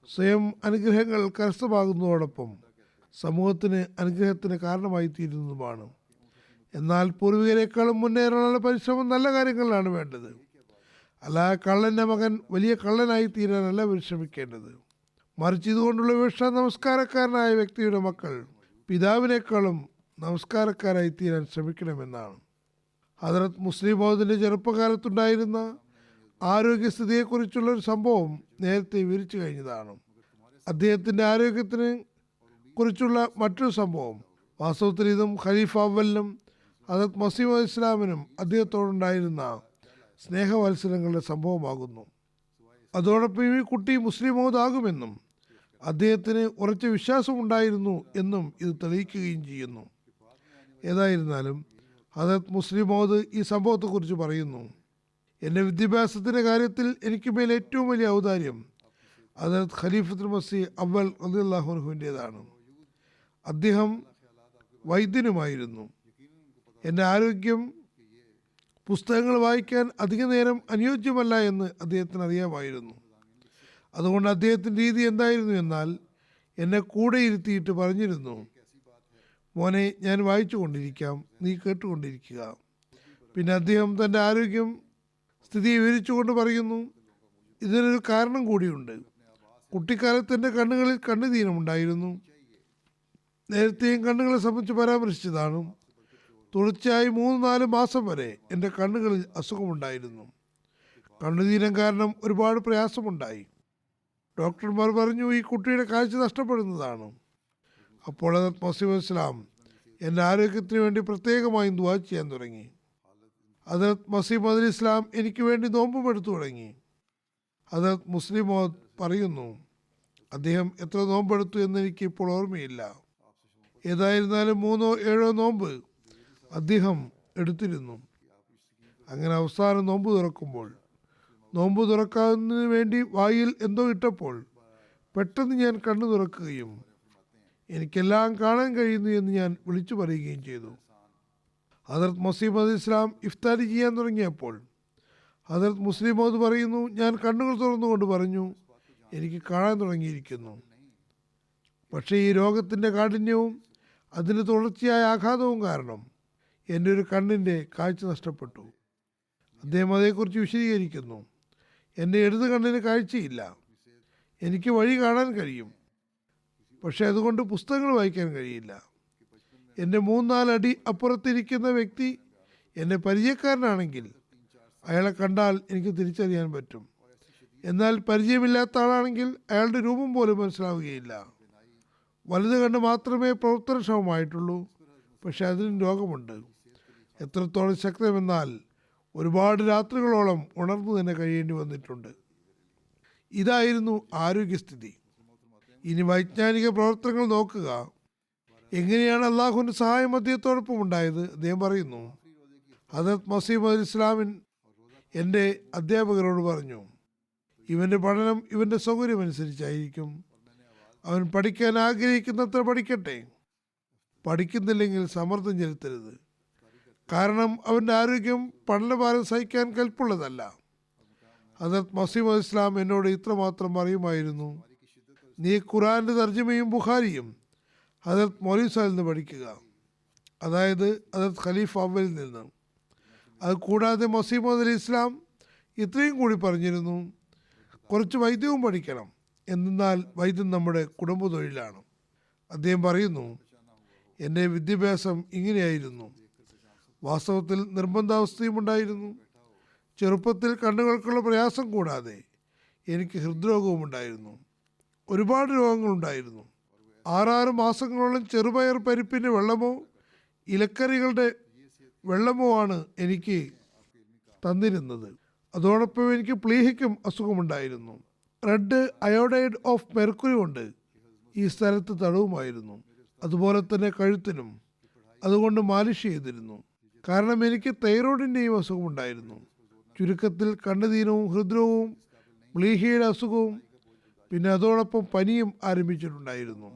സ്വയം അനുഗ്രഹങ്ങൾ കരസ്ഥമാകുന്നതോടൊപ്പം സമൂഹത്തിന് അനുഗ്രഹത്തിന് കാരണമായി തീരുന്നതുമാണ്. എന്നാൽ പൂർവികരെക്കാളും മുന്നേറാനുള്ള പരിശ്രമം നല്ല കാര്യങ്ങളിലാണ് വേണ്ടത്. അല്ലാതെ കള്ളൻ്റെ മകൻ വലിയ കള്ളനായി തീരാനല്ല പരിശ്രമിക്കേണ്ടത്. മറിച്ച് ഇതുകൊണ്ടുള്ള വിവക്ഷ നമസ്കാരക്കാരനായ വ്യക്തിയുടെ മക്കൾ പിതാവിനേക്കാളും നമസ്കാരക്കാരായി തീരാൻ ശ്രമിക്കണമെന്നാണ്. ഹദരത്ത് മുസ്ലിം മൗഊദിൻ്റെ ചെറുപ്പകാലത്തുണ്ടായിരുന്ന ആരോഗ്യസ്ഥിതിയെക്കുറിച്ചുള്ളൊരു സംഭവം നേരത്തെ വിവരിച്ചു കഴിഞ്ഞതാണ്. അദ്ദേഹത്തിൻ്റെ ആരോഗ്യത്തിന് കുറിച്ചുള്ള മറ്റൊരു സംഭവം, വാസ്തവത്തിൽ ഇതും ഖലീഫ അവ്വലിനും ഹദരത്ത് മസീഹ് മൗഊദ് ഇസ്ലാമിനും അദ്ദേഹത്തോടുണ്ടായിരുന്ന സ്നേഹവത്സരങ്ങളുടെ സംഭവമാകുന്നു. അതോടൊപ്പം ഈ കുട്ടി മുസ്ലിം മൗഊദ് ആകുമെന്നും അദ്ദേഹത്തിന് ഉറച്ച വിശ്വാസമുണ്ടായിരുന്നു എന്നും ഇത് തെളിയിക്കുകയും ചെയ്യുന്നു. ഏതായിരുന്നാലും ഹദരത്ത് മുസ്ലിം മൗഊദ് ഈ സംഭവത്തെക്കുറിച്ച് പറയുന്നു, എൻ്റെ വിദ്യാഭ്യാസത്തിൻ്റെ കാര്യത്തിൽ എനിക്ക് മേൽ ഏറ്റവും വലിയ ഔദാര്യം ഹദരത്ത് ഖലീഫത്തുൽ മസീഹ് അവ്വൽ റളിയല്ലാഹു അൻഹുവിൻ്റേതാണ്. അദ്ദേഹം വൈദ്യനുമായിരുന്നു. എൻ്റെ ആരോഗ്യം പുസ്തകങ്ങൾ വായിക്കാൻ അധിക നേരം അനുയോജ്യമല്ല എന്ന് അദ്ദേഹത്തിന് അറിയാമായിരുന്നു. അതുകൊണ്ട് അദ്ദേഹത്തിൻ്റെ രീതി എന്തായിരുന്നു എന്നാൽ എന്നെ കൂടെ ഇരുത്തിയിട്ട് പറഞ്ഞിരുന്നു, മോനെ, ഞാൻ വായിച്ചു കൊണ്ടിരിക്കാം, നീ കേട്ടുകൊണ്ടിരിക്കുക. പിന്നെ അദ്ദേഹം തൻ്റെ ആരോഗ്യം സ്ഥിതി വിവരിച്ചുകൊണ്ട് പറയുന്നു, ഇതിനൊരു കാരണം കൂടിയുണ്ട്. കുട്ടിക്കാലത്ത് എൻ്റെ കണ്ണുകളിൽ കണ്ണുദീനമുണ്ടായിരുന്നു. നേരത്തെയും കണ്ണുകളെ സംബന്ധിച്ച് പരാമർശിച്ചതാണ്. തുടർച്ചയായി 3-4 മാസം വരെ എൻ്റെ കണ്ണുകളിൽ അസുഖമുണ്ടായിരുന്നു. കണ്ണുനീരം കാരണം ഒരുപാട് പ്രയാസമുണ്ടായി. ഡോക്ടർമാർ പറഞ്ഞു ഈ കുട്ടിയുടെ കാഴ്ച നഷ്ടപ്പെടുന്നതാണ്. അപ്പോൾ ഹദരത്ത് മസീഹ് ഇസ്ലാം എൻ്റെ ആരോഗ്യത്തിന് വേണ്ടി പ്രത്യേകമായും ദുആ ചെയ്യാൻ തുടങ്ങി. ഹദരത്ത് മസീഹ് അലി ഇസ്ലാം എനിക്ക് വേണ്ടി നോമ്പും എടുത്തു തുടങ്ങി. ഹദരത്ത് മുസ്ലിം മൗദ് പറയുന്നു, അദ്ദേഹം എത്ര നോമ്പെടുത്തു എന്ന് എനിക്ക് ഇപ്പോൾ ഓർമ്മയില്ല. ഏതായിരുന്നാലും 3 or 7 നോമ്പ് അദ്ദേഹം എടുത്തിരുന്നു. അങ്ങനെ അവസാനം നോമ്പ് തുറക്കുമ്പോൾ, നോമ്പ് തുറക്കുന്നതിന് വേണ്ടി വായിൽ എന്തോ ഇട്ടപ്പോൾ പെട്ടെന്ന് ഞാൻ കണ്ണു തുറക്കുകയും എനിക്കെല്ലാം കാണാൻ കഴിയുന്നു എന്ന് ഞാൻ വിളിച്ചു പറയുകയും ചെയ്തു. ഹദരത്ത് മസീഹ് അലി ഇസ്ലാം ഇഫ്താരി ചെയ്യാൻ തുടങ്ങിയപ്പോൾ ഹദരത്ത് മുസ്ലിം മൗദ് പറയുന്നു, ഞാൻ കണ്ണുകൾ തുറന്നുകൊണ്ട് പറഞ്ഞു, എനിക്ക് കാണാൻ തുടങ്ങിയിരിക്കുന്നു. പക്ഷേ ഈ രോഗത്തിൻ്റെ കാഠിന്യവും അതിന് തുടർച്ചയായ ആഘാതവും കാരണം എൻ്റെ ഒരു കണ്ണിൻ്റെ കാഴ്ച നഷ്ടപ്പെട്ടു. അദ്ദേഹം അതേക്കുറിച്ച് വിശദീകരിക്കുന്നു, എൻ്റെ ഇടത് കണ്ണിന് കാഴ്ചയില്ല. എനിക്ക് വഴി കാണാൻ കഴിയും, പക്ഷേ അതുകൊണ്ട് പുസ്തകങ്ങൾ വായിക്കാൻ കഴിയില്ല. എൻ്റെ 3-4 അടി അപ്പുറത്തിരിക്കുന്ന വ്യക്തി എൻ്റെ പരിചയക്കാരനാണെങ്കിൽ അയാളെ കണ്ടാൽ എനിക്ക് തിരിച്ചറിയാൻ പറ്റും. എന്നാൽ പരിചയമില്ലാത്ത ആളാണെങ്കിൽ അയാളുടെ രൂപം പോലും മനസ്സിലാവുകയില്ല. വലത് കണ്ണ് മാത്രമേ പ്രവർത്തനക്ഷമമായിട്ടുള്ളൂ, പക്ഷെ അതിനും രോഗമുണ്ട്. എത്രത്തോളം ശക്തമെന്നാൽ ഒരുപാട് രാത്രികളോളം ഉണർന്നു തന്നെ കഴിയേണ്ടി വന്നിട്ടുണ്ട്. ഇതായിരുന്നു ആരോഗ്യസ്ഥിതി. ഇനി വൈജ്ഞാനിക പ്രവർത്തനങ്ങൾ നോക്കുക. എങ്ങനെയാണ് അള്ളാഹുവിൻ്റെ സഹായം അദ്ദേഹത്തോടൊപ്പം ഉണ്ടായത്? അദ്ദേഹം പറയുന്നു, ഹദരത്ത് മസീഹ് അലി ഇസ്ലാമിൻ എൻ്റെ അധ്യാപകരോട് പറഞ്ഞു, ഇവൻ്റെ പഠനം ഇവൻ്റെ സൗകര്യമനുസരിച്ചായിരിക്കും. അവൻ പഠിക്കാൻ ആഗ്രഹിക്കുന്നത്ര പഠിക്കട്ടെ. പഠിക്കുന്നില്ലെങ്കിൽ സമ്മർദ്ദം ചെലുത്തരുത്. കാരണം അവൻ്റെ ആരോഗ്യം പഠനഭാരം സഹിക്കാൻ കെൽപ്പുള്ളതല്ല. ഹദരത്ത് മസീഹ് അലി ഇസ്ലാം എന്നോട് ഇത്രമാത്രം പറയുമായിരുന്നു, നീ ഖുർആൻ്റെ തർജ്ജമയും ബുഖാരിയും ഹദരത്ത് മൗലവി സാഹിബിൽ നിന്ന് പഠിക്കുക, അതായത് ഹദരത്ത് ഖലീഫ അവലിൽ നിന്ന്. അത് കൂടാതെ മസീഹ് അലി ഇസ്ലാം ഇത്രയും കൂടി പറഞ്ഞിരുന്നു, കുറച്ച് വൈദ്യവും പഠിക്കണം. എന്നാൽ വൈദ്യം നമ്മുടെ കുടുംബ തൊഴിലാണ്. അദ്ദേഹം പറയുന്നു, എൻ്റെ വിദ്യാഭ്യാസം ഇങ്ങനെയായിരുന്നു. വാസ്തവത്തിൽ നിർബന്ധാവസ്ഥയും ഉണ്ടായിരുന്നു. ചെറുപ്പത്തിൽ കണ്ണുകൾക്കുള്ള പ്രയാസം കൂടാതെ എനിക്ക് ഹൃദ്രോഗവും ഉണ്ടായിരുന്നു. ഒരുപാട് രോഗങ്ങളുണ്ടായിരുന്നു. 6 മാസങ്ങളോളം ചെറുപയർ പരിപ്പിൻ്റെ വെള്ളമോ ഇലക്കറികളുടെ വെള്ളമോ ആണ് എനിക്ക് തന്നിരുന്നത്. അതോടൊപ്പം എനിക്ക് പ്ലീഹയ്ക്കും അസുഖമുണ്ടായിരുന്നു. റെഡ് അയോഡൈഡ് ഓഫ് മെർക്കുറി കൊണ്ട് ഈ സ്ഥലത്ത് തടവുമായിരുന്നു. അതുപോലെ തന്നെ കഴുത്തിനും അതുകൊണ്ട് മാലിഷ് ചെയ്തിരുന്നു. കാരണം എനിക്ക് തൈറോയിഡിൻ്റെയും അസുഖമുണ്ടായിരുന്നു. ചുരുക്കത്തിൽ കണ്ണുനീരവും ഹൃദ്രോഗവും പ്ലീഹയുടെ അസുഖവും പിന്നെ അതോടൊപ്പം പനിയും ആരംഭിച്ചിട്ടുണ്ടായിരുന്നു.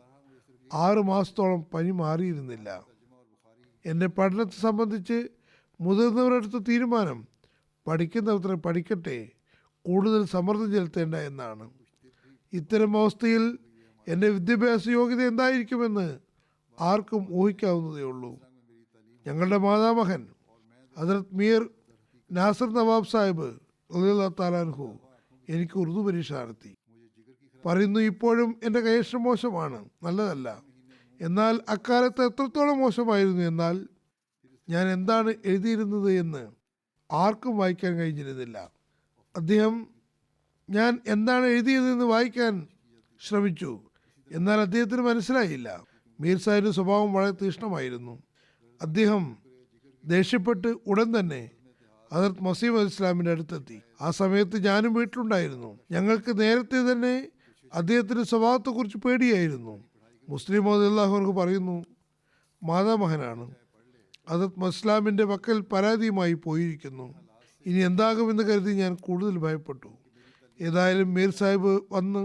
6 മാസത്തോളം പനി മാറിയിരുന്നില്ല. എൻ്റെ പഠനത്തെ സംബന്ധിച്ച് മുതിർന്നവരെടുത്ത തീരുമാനം പഠിക്കുന്നത്ര പഠിക്കട്ടെ, കൂടുതൽ സമ്മർദ്ദം ചെലുത്തേണ്ട എന്നാണ്. ഇത്തരം അവസ്ഥയിൽ എൻ്റെ വിദ്യാഭ്യാസ യോഗ്യത എന്തായിരിക്കുമെന്ന് ആർക്കും ഊഹിക്കാവുന്നതേ ഉള്ളൂ. ഞങ്ങളുടെ മാതാമഹൻ ഹദരത്ത് മീർ നാസർ നവാബ് സാഹിബ് റളിയല്ലാഹു തആല അൻഹു എനിക്ക് ഉറുദു പരീക്ഷ നടത്തി. പറയുന്നു, ഇപ്പോഴും എൻ്റെ കൈയക്ഷരം മോശമാണ്, നല്ലതല്ല. എന്നാൽ അക്കാലത്ത് എത്രത്തോളം മോശമായിരുന്നു എന്നാൽ ഞാൻ എന്താണ് എഴുതിയിരുന്നത് എന്ന് ആർക്കും വായിക്കാൻ കഴിഞ്ഞിരുന്നില്ല. അദ്ദേഹം ഞാൻ എന്താണ് എഴുതിയതെന്ന് വായിക്കാൻ ശ്രമിച്ചു, എന്നാൽ അദ്ദേഹത്തിന് മനസ്സിലായില്ല. മീർ സാഹിബിൻ്റെ സ്വഭാവം വളരെ തീക്ഷ്ണമായിരുന്നു. അദ്ദേഹം ദേഷ്യപ്പെട്ട് ഉടൻ തന്നെ ഹദരത്ത് മസീഹ് അലി ഇസ്ലാമിൻ്റെ അടുത്തെത്തി. ആ സമയത്ത് ഞാനും വീട്ടിലുണ്ടായിരുന്നു. ഞങ്ങൾക്ക് നേരത്തെ തന്നെ അദ്ദേഹത്തിൻ്റെ സ്വഭാവത്തെക്കുറിച്ച് പേടിയായിരുന്നു. മുസ്ലിം മൗദ് അള്ളാഹു പറയുന്നു, മാതാമഹനാണ്. ഹദരത്ത് ഇസ്ലാമിൻ്റെ പക്കൽ പരാതിയുമായി പോയിരിക്കുന്നു. ഇനി എന്താകുമെന്ന് കരുതി ഞാൻ കൂടുതൽ ഭയപ്പെട്ടു. ഏതായാലും മീർ സാഹിബ് വന്ന്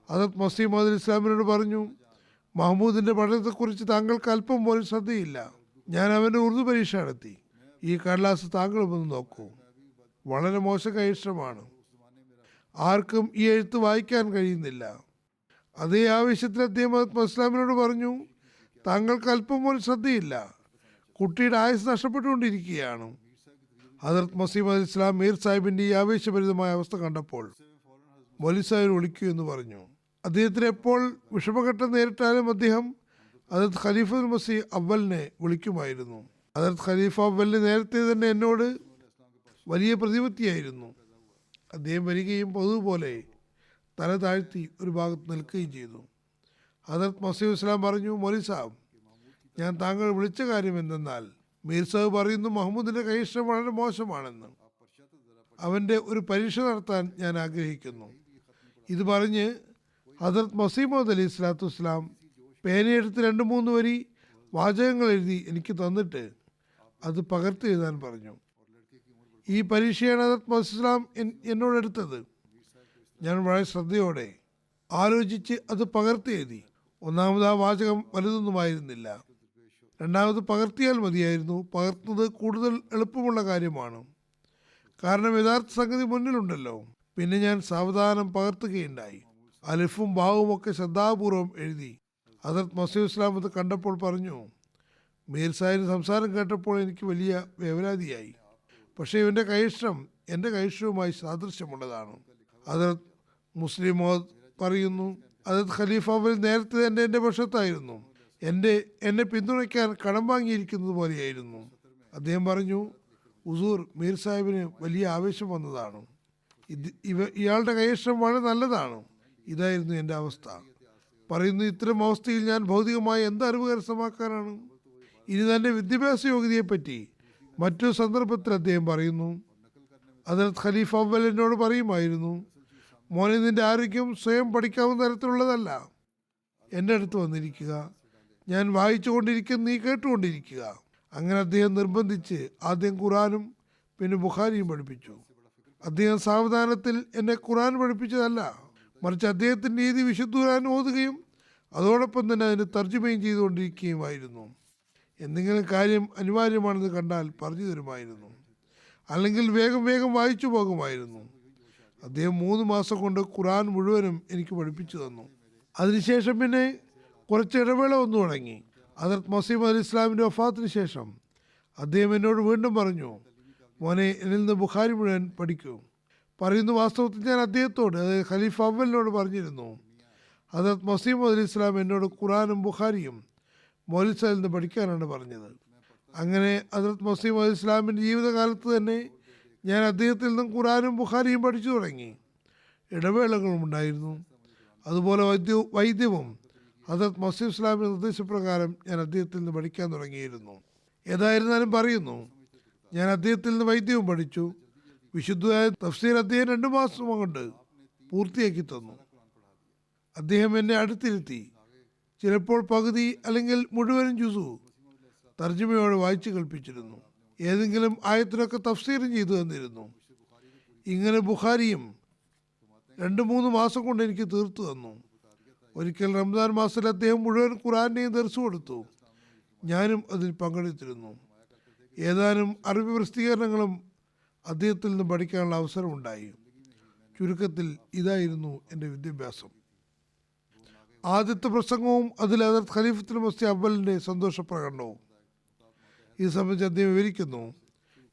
ഹദരത്ത് മസീഹ് അലി ഇസ്ലാമിനോട് പറഞ്ഞു, മഹ്മൂദിൻ്റെ പഠനത്തെക്കുറിച്ച് താങ്കൾക്ക് അല്പം പോലും ശ്രദ്ധയില്ല. ഞാൻ അവൻ്റെ ഉറുദു പരീക്ഷ നടത്തി. ഈ കടലാസ് താങ്കളും ഒന്ന് നോക്കൂ. വളരെ മോശം കൈയക്ഷരമാണ്. ആർക്കും ഈ എഴുത്ത് വായിക്കാൻ കഴിയുന്നില്ല. അതേ ആവശ്യത്തിൽ അദ്ദേഹം ഇസ്ലാമിനോട് പറഞ്ഞു, താങ്കൾക്ക് അല്പം പോലും ശ്രദ്ധയില്ല. കുട്ടിയുടെ ആയുസ് നഷ്ടപ്പെട്ടുകൊണ്ടിരിക്കുകയാണ്. ഹദരത്ത് മസീഹ് അലി ഇസ്ലാം മീർ സാഹിബിൻ്റെ ഈ ആവേശഭരിതമായ അവസ്ഥ കണ്ടപ്പോൾ മൗലവി സാഹിബ് വിളിക്കൂ എന്ന് പറഞ്ഞു. അദ്ദേഹത്തിന് എപ്പോൾ വിഷമഘട്ടം നേരിട്ടാലും അദ്ദേഹം ഹദരത്ത് ഖലീഫുൽ മസീഹ് അവലിനെ വിളിക്കുമായിരുന്നു. ഹദരത്ത് ഖലീഫ അവലിന് നേരത്തെ തന്നെ എന്നോട് വലിയ പ്രതിപത്തിയായിരുന്നു. അദ്ദേഹം വരികയും പതിവുപോലെ തല താഴ്ത്തി ഒരു ഭാഗത്ത് നിൽക്കുകയും ചെയ്തു. ഹദരത്ത് മസീഹ് ഇസ്ലാം പറഞ്ഞു, മൗലവി സാബ്, ഞാൻ താങ്കൾ വിളിച്ച കാര്യം എന്തെന്നാൽ മീർ സാഹിബ് പറയുന്നു മഹമ്മൂദിൻ്റെ കൈയിഷ്ടം വളരെ മോശമാണെന്ന്. അവൻ്റെ ഒരു പരീക്ഷ നടത്താൻ ഞാൻ ആഗ്രഹിക്കുന്നു. ഇത് പറഞ്ഞ് ഹദരത്ത് മസീഹ് മൗദ് അലി സ്വലാത്തു വസ്സലാം പേനയെടുത്ത് 2-3 വരി വാചകങ്ങൾ എഴുതി എനിക്ക് തന്നിട്ട് അത് പകർത്തി എഴുതാൻ പറഞ്ഞു. ഈ പരീക്ഷയാണ് ഹദരത്ത് മസീഹ് ഇസ്ലാം എന്നോടെടുത്തത്. ഞാൻ വളരെ ശ്രദ്ധയോടെ ആലോചിച്ച് അത് പകർത്തി എഴുതി. ഒന്നാമത് ആ വാചകം വലുതൊന്നുമായിരുന്നില്ല. രണ്ടാമത് പകർത്തിയാൽ മതിയായിരുന്നു. പകർത്തുന്നത് കൂടുതൽ എളുപ്പമുള്ള കാര്യമാണ്, കാരണം യഥാർത്ഥ സംഗതി മുന്നിലുണ്ടല്ലോ. പിന്നെ ഞാൻ സാവധാനം പകർത്തുകയുണ്ടായി. അലിഫും ബാവും ഒക്കെ ശ്രദ്ധാപൂർവം എഴുതി. ഹദരത്ത് മസീഹ് ഇസ്ലാം അത് കണ്ടപ്പോൾ പറഞ്ഞു, മീർ സാഹിബിൻ്റെ സംസാരം കേട്ടപ്പോൾ എനിക്ക് വലിയ വേവലാതിയായി. പക്ഷേ ഇവൻ്റെ കൈയിഷ്ടം എൻ്റെ കൈയിഷ്ടവുമായി സാദൃശ്യമുള്ളതാണ്. ഹദരത്ത് മുസ്ലിം മൗദ് പറയുന്നു, ഹദരത്ത് ഖലീഫ അവൽ നേരത്തെ തന്നെ എൻ്റെ പക്ഷത്തായിരുന്നു. എന്നെ പിന്തുണയ്ക്കാൻ കടം വാങ്ങിയിരിക്കുന്നത് പോലെയായിരുന്നു. അദ്ദേഹം പറഞ്ഞു, ഹുസൂർ, മീർ സാഹിബിന് വലിയ ആവേശം വന്നതാണ്. ഇയാളുടെ കൈയിഷ്ടം വളരെ നല്ലതാണ്. ഇതായിരുന്നു എൻ്റെ അവസ്ഥ. പറയുന്നു, ഇത്തരം അവസ്ഥയിൽ ഞാൻ ഭൗതികമായി എന്ത് അറിവ് കരസ്ഥമാക്കാനാണ്? ഇനി തൻ്റെ വിദ്യാഭ്യാസ യോഗ്യതയെപ്പറ്റി മറ്റൊരു സന്ദർഭത്തിൽ അദ്ദേഹം പറയുന്നു, ഹദരത്ത് ഖലീഫ അവൽ എന്നോട് പറയുമായിരുന്നു, മോനെ, നിൻ്റെ ആരോഗ്യം സ്വയം പഠിക്കാവുന്ന തരത്തിലുള്ളതല്ല. എൻ്റെ അടുത്ത് വന്നിരിക്കുക, ഞാൻ വായിച്ചു കൊണ്ടിരിക്കും, നീ കേട്ടുകൊണ്ടിരിക്കുക. അങ്ങനെ അദ്ദേഹം നിർബന്ധിച്ച് ആദ്യം ഖുറാനും പിന്നെ ബുഖാരിയും പഠിപ്പിച്ചു. അദ്ദേഹം സാവധാനത്തിൽ എന്നെ ഖുറാൻ പഠിപ്പിച്ചതല്ല, മറിച്ച് അദ്ദേഹത്തിൻ്റെ രീതി വിശുദ്ധ ഖുറാൻ ഓതുകയും അതോടൊപ്പം തന്നെ അതിന് തർജ്ജമയും ചെയ്തുകൊണ്ടിരിക്കുകയുമായിരുന്നു. എന്തെങ്കിലും കാര്യം അനിവാര്യമാണെന്ന് കണ്ടാൽ പറഞ്ഞു തരുമായിരുന്നു, അല്ലെങ്കിൽ വേഗം വേഗം വായിച്ചു പോകുമായിരുന്നു. അദ്ദേഹം 3 മാസം കൊണ്ട് ഖുറാൻ മുഴുവനും എനിക്ക് പഠിപ്പിച്ചു തന്നു. അതിനുശേഷം പിന്നെ കുറച്ച് ഇടവേള വന്നു തുടങ്ങി. ഹദരത്ത് മസീഹ് അലി ഇസ്ലാമിൻ്റെ വഫാത്തിന് ശേഷം അദ്ദേഹം എന്നോട് വീണ്ടും പറഞ്ഞു, മോനെ, എന്നിൽ നിന്ന് ബുഖാരി മുഴുവൻ പഠിക്കൂ. പറയുന്നു, വാസ്തവത്തിൽ ഞാൻ അദ്ദേഹത്തോട്, അതായത് ഖലീഫ അവലിനോട് പറഞ്ഞിരുന്നു. ഹദരത്ത് മസീഹ് അലി ഇസ്ലാം എന്നോട് ഖുറാനും ബുഖാരിയും മൗലവി സാഹിബിൽ നിന്ന് പഠിക്കാനാണ് പറഞ്ഞത്. അങ്ങനെ ഹദരത്ത് മസീഹ് അലി ഇസ്ലാമിൻ്റെ ജീവിതകാലത്ത് തന്നെ ഞാൻ അദ്ദേഹത്തിൽ നിന്നും ഖുറാനും ബുഖാരിയും പഠിച്ചു തുടങ്ങി. ഇടവേളകളും ഉണ്ടായിരുന്നു. അതുപോലെ വൈദ്യവും ഹദരത്ത് മസീഹ് ഇസ്ലാമിൻ്റെ നിർദ്ദേശപ്രകാരം ഞാൻ അദ്ദേഹത്തിൽ നിന്ന് പഠിക്കാൻ തുടങ്ങിയിരുന്നു. ഏതായിരുന്നാലും പറയുന്നു, ഞാൻ അദ്ദേഹത്തിൽ നിന്ന് വൈദ്യവും പഠിച്ചു. വിശുദ്ധമായ തഫ്സീർ അദ്ദേഹം 2 മാസം കൊണ്ട് പൂർത്തിയാക്കി തന്നു. അദ്ദേഹം എന്നെ അടുത്തിരുത്തി ചിലപ്പോൾ പകുതി അല്ലെങ്കിൽ മുഴുവനും ജുസു തർജ്ജമയോടെ വായിച്ചു കേൾപ്പിച്ചിരുന്നു. ഏതെങ്കിലും ആയത്തിനൊക്കെ തഫ്സീറും ചെയ്തു തന്നിരുന്നു. ഇങ്ങനെ ബുഖാരിയും 2-3 മാസം കൊണ്ട് എനിക്ക് തീർത്തു തന്നു. ഒരിക്കൽ റംസാൻ മാസത്തിൽ അദ്ദേഹം മുഴുവൻ ഖുറാനെയും ദർസ് കൊടുത്തു. ഞാനും അതിൽ പങ്കെടുത്തിരുന്നു. ഏതാനും അറബി പ്രസിദ്ധീകരണങ്ങളും അദ്ദേഹത്തിൽ നിന്ന് പഠിക്കാനുള്ള അവസരമുണ്ടായി. ചുരുക്കത്തിൽ ഇതായിരുന്നു എൻ്റെ വിദ്യാഭ്യാസം. ആദ്യത്തെ പ്രസംഗവും അതിൽ ഹദരത്ത് ഖലീഫത്തുൽ മസീഹ് അവലിൻ്റെ സന്തോഷപ്രകടനവും. ഇത് സംബന്ധിച്ച് അദ്ദേഹം വിവരിക്കുന്നു,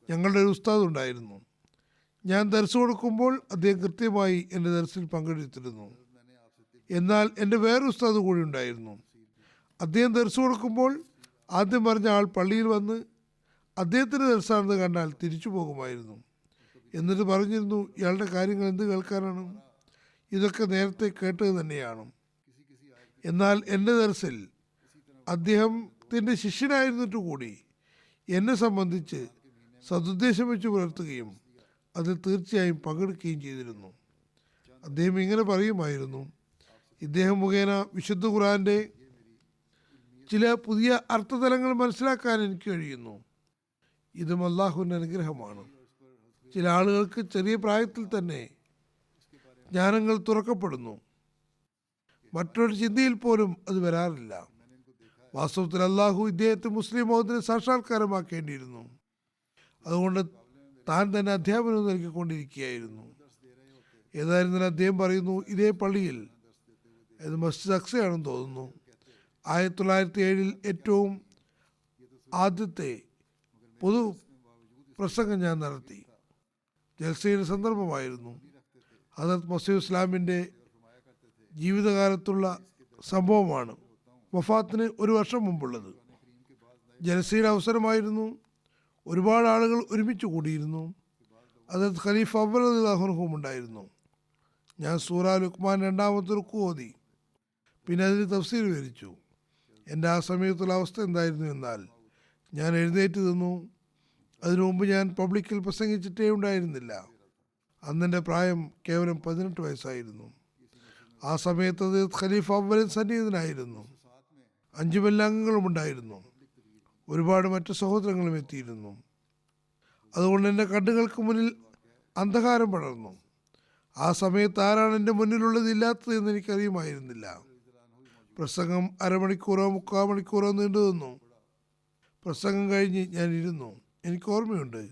ഞങ്ങളുടെ ഒരു ഉസ്താദ് ഉണ്ടായിരുന്നു. ഞാൻ ദർസ് കൊടുക്കുമ്പോൾ അദ്ദേഹം കൃത്യമായി എൻ്റെ ദർസിൽ പങ്കെടുത്തിരുന്നു. എന്നാൽ എൻ്റെ വേറെ ഉസ്താദ് കൂടി ഉണ്ടായിരുന്നു. അദ്ദേഹം ദർസ് കൊടുക്കുമ്പോൾ ആദ്യം പറഞ്ഞ ആൾ പള്ളിയിൽ വന്ന് അദ്ദേഹത്തിൻ്റെ ദർസാണെന്ന് കണ്ടാൽ തിരിച്ചു പോകുമായിരുന്നു. എന്നിട്ട് പറഞ്ഞിരുന്നു, ഇയാളുടെ കാര്യങ്ങൾ എന്ത് കേൾക്കാനാണ്? ഇതൊക്കെ നേരത്തെ കേട്ടത് തന്നെയാണ്. എന്നാൽ എൻ്റെ ദർസിൽ അദ്ദേഹത്തിൻ്റെ ശിഷ്യനായിരുന്നിട്ട് കൂടി എന്നെ സംബന്ധിച്ച് സതുദ്ദേശം വെച്ച് പുലർത്തുകയും അതിൽ തീർച്ചയായും പങ്കെടുക്കുകയും ചെയ്തിരുന്നു. അദ്ദേഹം ഇങ്ങനെ പറയുമായിരുന്നു, ഇദ്ദേഹം മുഖേന വിശുദ്ധ ഖുർആൻ്റെ ചില പുതിയ അർത്ഥതലങ്ങൾ മനസ്സിലാക്കാൻ എനിക്ക് കഴിയുന്നു. ഇതും അള്ളാഹുവിൻ്റെ അനുഗ്രഹമാണ്. ചില ആളുകൾക്ക് ചെറിയ പ്രായത്തിൽ തന്നെ ജ്ഞാനങ്ങൾ തുറക്കപ്പെടുന്നു. മറ്റൊരു ചിന്തയിൽ പോലും അത് വരാറില്ല. വാസ്തവത്തിൽ അള്ളാഹു ഇദ്ദേഹത്തെ മുസ്ലിം മൗദിനെ സാക്ഷാത്കാരമാക്കേണ്ടിയിരുന്നു. അതുകൊണ്ട് താൻ തന്നെ അധ്യാപനം നൽകിക്കൊണ്ടിരിക്കുകയായിരുന്നു. ഏതായിരുന്നാലും അദ്ദേഹം പറയുന്നു, ഇതേ പള്ളിയിൽ, ഇത് മസ്ജിദ് അക്സയാണെന്ന് തോന്നുന്നു, 1907 ഏറ്റവും ആദ്യത്തെ പൊതു പ്രസംഗം ഞാൻ നടത്തി. ജൽസയുടെ സന്ദർഭമായിരുന്നു. ഹദരത്ത് മസീഹ് ഇസ്ലാമിൻ്റെ ജീവിതകാലത്തുള്ള സംഭവമാണ്. വഫാത്തിന് 1 വർഷം മുമ്പുള്ളത്. ജലസയുടെ അവസരമായിരുന്നു. ഒരുപാട് ആളുകൾ ഒരുമിച്ച് കൂടിയിരുന്നു. അതത് ഖലീഫ അവ്വൽ റളിയല്ലാഹു അൻഹുവും ഉണ്ടായിരുന്നു. ഞാൻ സൂറ ലുക്മാൻ 2ാമത്തെ റുക്കു ഓതി. പിന്നെ അതിന് തഫ്സീർ വിവരിച്ചു. എൻ്റെ ആ സമയത്തുള്ള അവസ്ഥ എന്തായിരുന്നു എന്നാൽ, ഞാൻ എഴുന്നേറ്റ് നിന്നു. അതിനു മുമ്പ് ഞാൻ പബ്ലിക്കിൽ പ്രസംഗിച്ചിട്ടേ ഉണ്ടായിരുന്നില്ല. അന്നെൻ്റെ പ്രായം കേവലം 18 വയസ്സായിരുന്നു. ആ സമയത്ത് അത് ഖലീഫ അവ്വലിൻ സന്നിഹിതനായിരുന്നു. 5 അംഗങ്ങളും ഉണ്ടായിരുന്നു. ഒരുപാട് മറ്റു സഹോദരങ്ങളും എത്തിയിരുന്നു. അതുകൊണ്ട് എൻ്റെ കണ്ണുകൾക്ക് മുന്നിൽ അന്ധകാരം പടർന്നു. ആ സമയത്ത് ആരാണ് എൻ്റെ മുന്നിലുള്ളത് ഇല്ലാത്തത് എന്ന് എനിക്കറിയുമായിരുന്നില്ല. പ്രസംഗം അരമണിക്കൂറോ 3/4 മണിക്കൂറോ നീണ്ടു നിന്നു. പ്രസംഗം കഴിഞ്ഞ് ഞാൻ ഇരുന്നു. എനിക്ക് ഓർമ്മയുണ്ട്,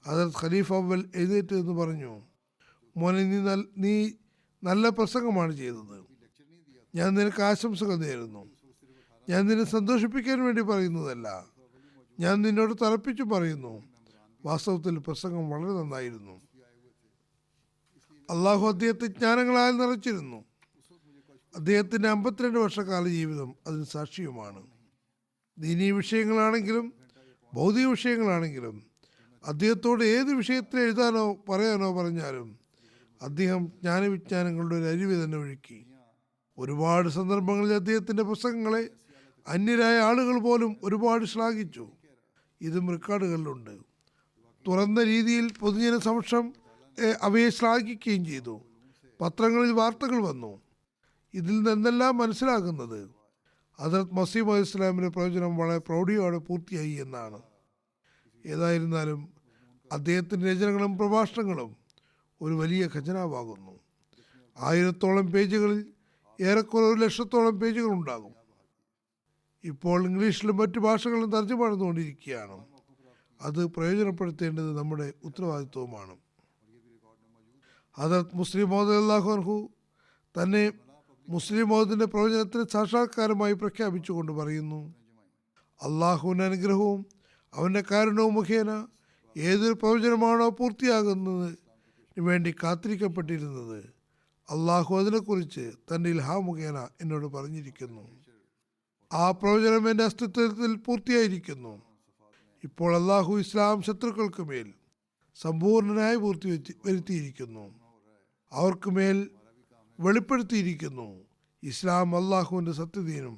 ഹദരത്ത് ഖലീഫ അവ്വൽ എഴുന്നേറ്റ് എന്ന് പറഞ്ഞു, മോനെ, നീ നല്ല പ്രസംഗമാണ് ചെയ്തത്. ഞാൻ നിനക്ക് ആശംസകൾ നേരുന്നു. ഞാൻ നിന്നെ സന്തോഷിപ്പിക്കാൻ വേണ്ടി പറയുന്നതല്ല, ഞാൻ നിന്നോട് തറപ്പിച്ചു പറയുന്നു. വാസ്തവത്തിൽ പ്രസംഗം വളരെ നന്നായിരുന്നു. അള്ളാഹു അദ്ദേഹത്തെ ജ്ഞാനങ്ങളാൽ നിറച്ചിരുന്നു. അദ്ദേഹത്തിൻ്റെ 52 വർഷക്കാല ജീവിതം അതിന് സാക്ഷിയുമാണ്. ദീനീ വിഷയങ്ങളാണെങ്കിലും ഭൗതിക വിഷയങ്ങളാണെങ്കിലും അദ്ദേഹത്തോട് ഏത് വിഷയത്തിൽ എഴുതാനോ പറയാനോ പറഞ്ഞാലും അദ്ദേഹം ജ്ഞാനവിജ്ഞാനങ്ങളുടെ ഒരു അരുവി തന്നെ ഒഴുക്കി. ഒരുപാട് സന്ദർഭങ്ങളിൽ അദ്ദേഹത്തിൻ്റെ പുസ്തകങ്ങളെ അന്യരായ ആളുകൾ പോലും ഒരുപാട് ശ്ലാഘിച്ചു. ഇതും റെക്കോർഡുകളിലുണ്ട്. തുറന്ന രീതിയിൽ പൊതുജന സമക്ഷം അവയെ ശ്ലാഘിക്കുകയും ചെയ്തു. പത്രങ്ങളിൽ വാർത്തകൾ വന്നു. ഇതിൽ നിന്നെല്ലാം മനസ്സിലാകുന്നത് ഹദരത്ത് മസീഹ് മൗഊദ് ഇസ്ലാമിൻ്റെ പ്രവചനം വളരെ പ്രൗഢിയോടെ പൂർത്തിയായി എന്നാണ്. ഏതായിരുന്നാലും അദ്ദേഹത്തിൻ്റെ രചനകളും പ്രഭാഷണങ്ങളും ഒരു വലിയ ഖജനാവാകുന്നു. 1000ഓളം പേജുകളിൽ ഏറെക്കുറെ 1,00,000ഓളം പേജുകൾ ഉണ്ടാകും. ഇപ്പോൾ ഇംഗ്ലീഷിലും മറ്റു ഭാഷകളിലും തർജ്ജമ നടന്നുകൊണ്ടിരിക്കുകയാണ്. അത് പ്രയോജനപ്പെടുത്തേണ്ടത് നമ്മുടെ ഉത്തരവാദിത്വവുമാണ്. ഹദരത്ത് മുസ്ലിം മൗഊദ് റളിയല്ലാഹു അൻഹു തന്നെ മുസ്ലിം മൗഊദിൻ്റെ പ്രവചനത്തിന് സാക്ഷാത്കാരമായി പ്രഖ്യാപിച്ചുകൊണ്ട് പറയുന്നു, അള്ളാഹുവിൻ്റെ അനുഗ്രഹവും അവൻ്റെ കാരുണ്യവും മുഖേന ഏതൊരു പ്രവചനമാണോ പൂർത്തിയാകുന്നതിന് വേണ്ടി കാത്തിരിക്കപ്പെട്ടിരുന്നത്, അള്ളാഹു അതിനെക്കുറിച്ച് തൻ്റെ ഇൽഹാം മുഖേന എന്നോട് പറഞ്ഞിരിക്കുന്നു. ആ പ്രവചനം എൻ്റെ അസ്തിത്വത്തിൽ പൂർത്തിയായിരിക്കുന്നു. ഇപ്പോൾ അള്ളാഹു ഇസ്ലാം ശത്രുക്കൾക്ക് മേൽ സമ്പൂർണനായി വരുത്തിയിരിക്കുന്നു. അവർക്ക് മേൽ വെളിപ്പെടുത്തിയിരിക്കുന്നു. ഇസ്ലാം അള്ളാഹുവിൻ്റെ സത്യദീനും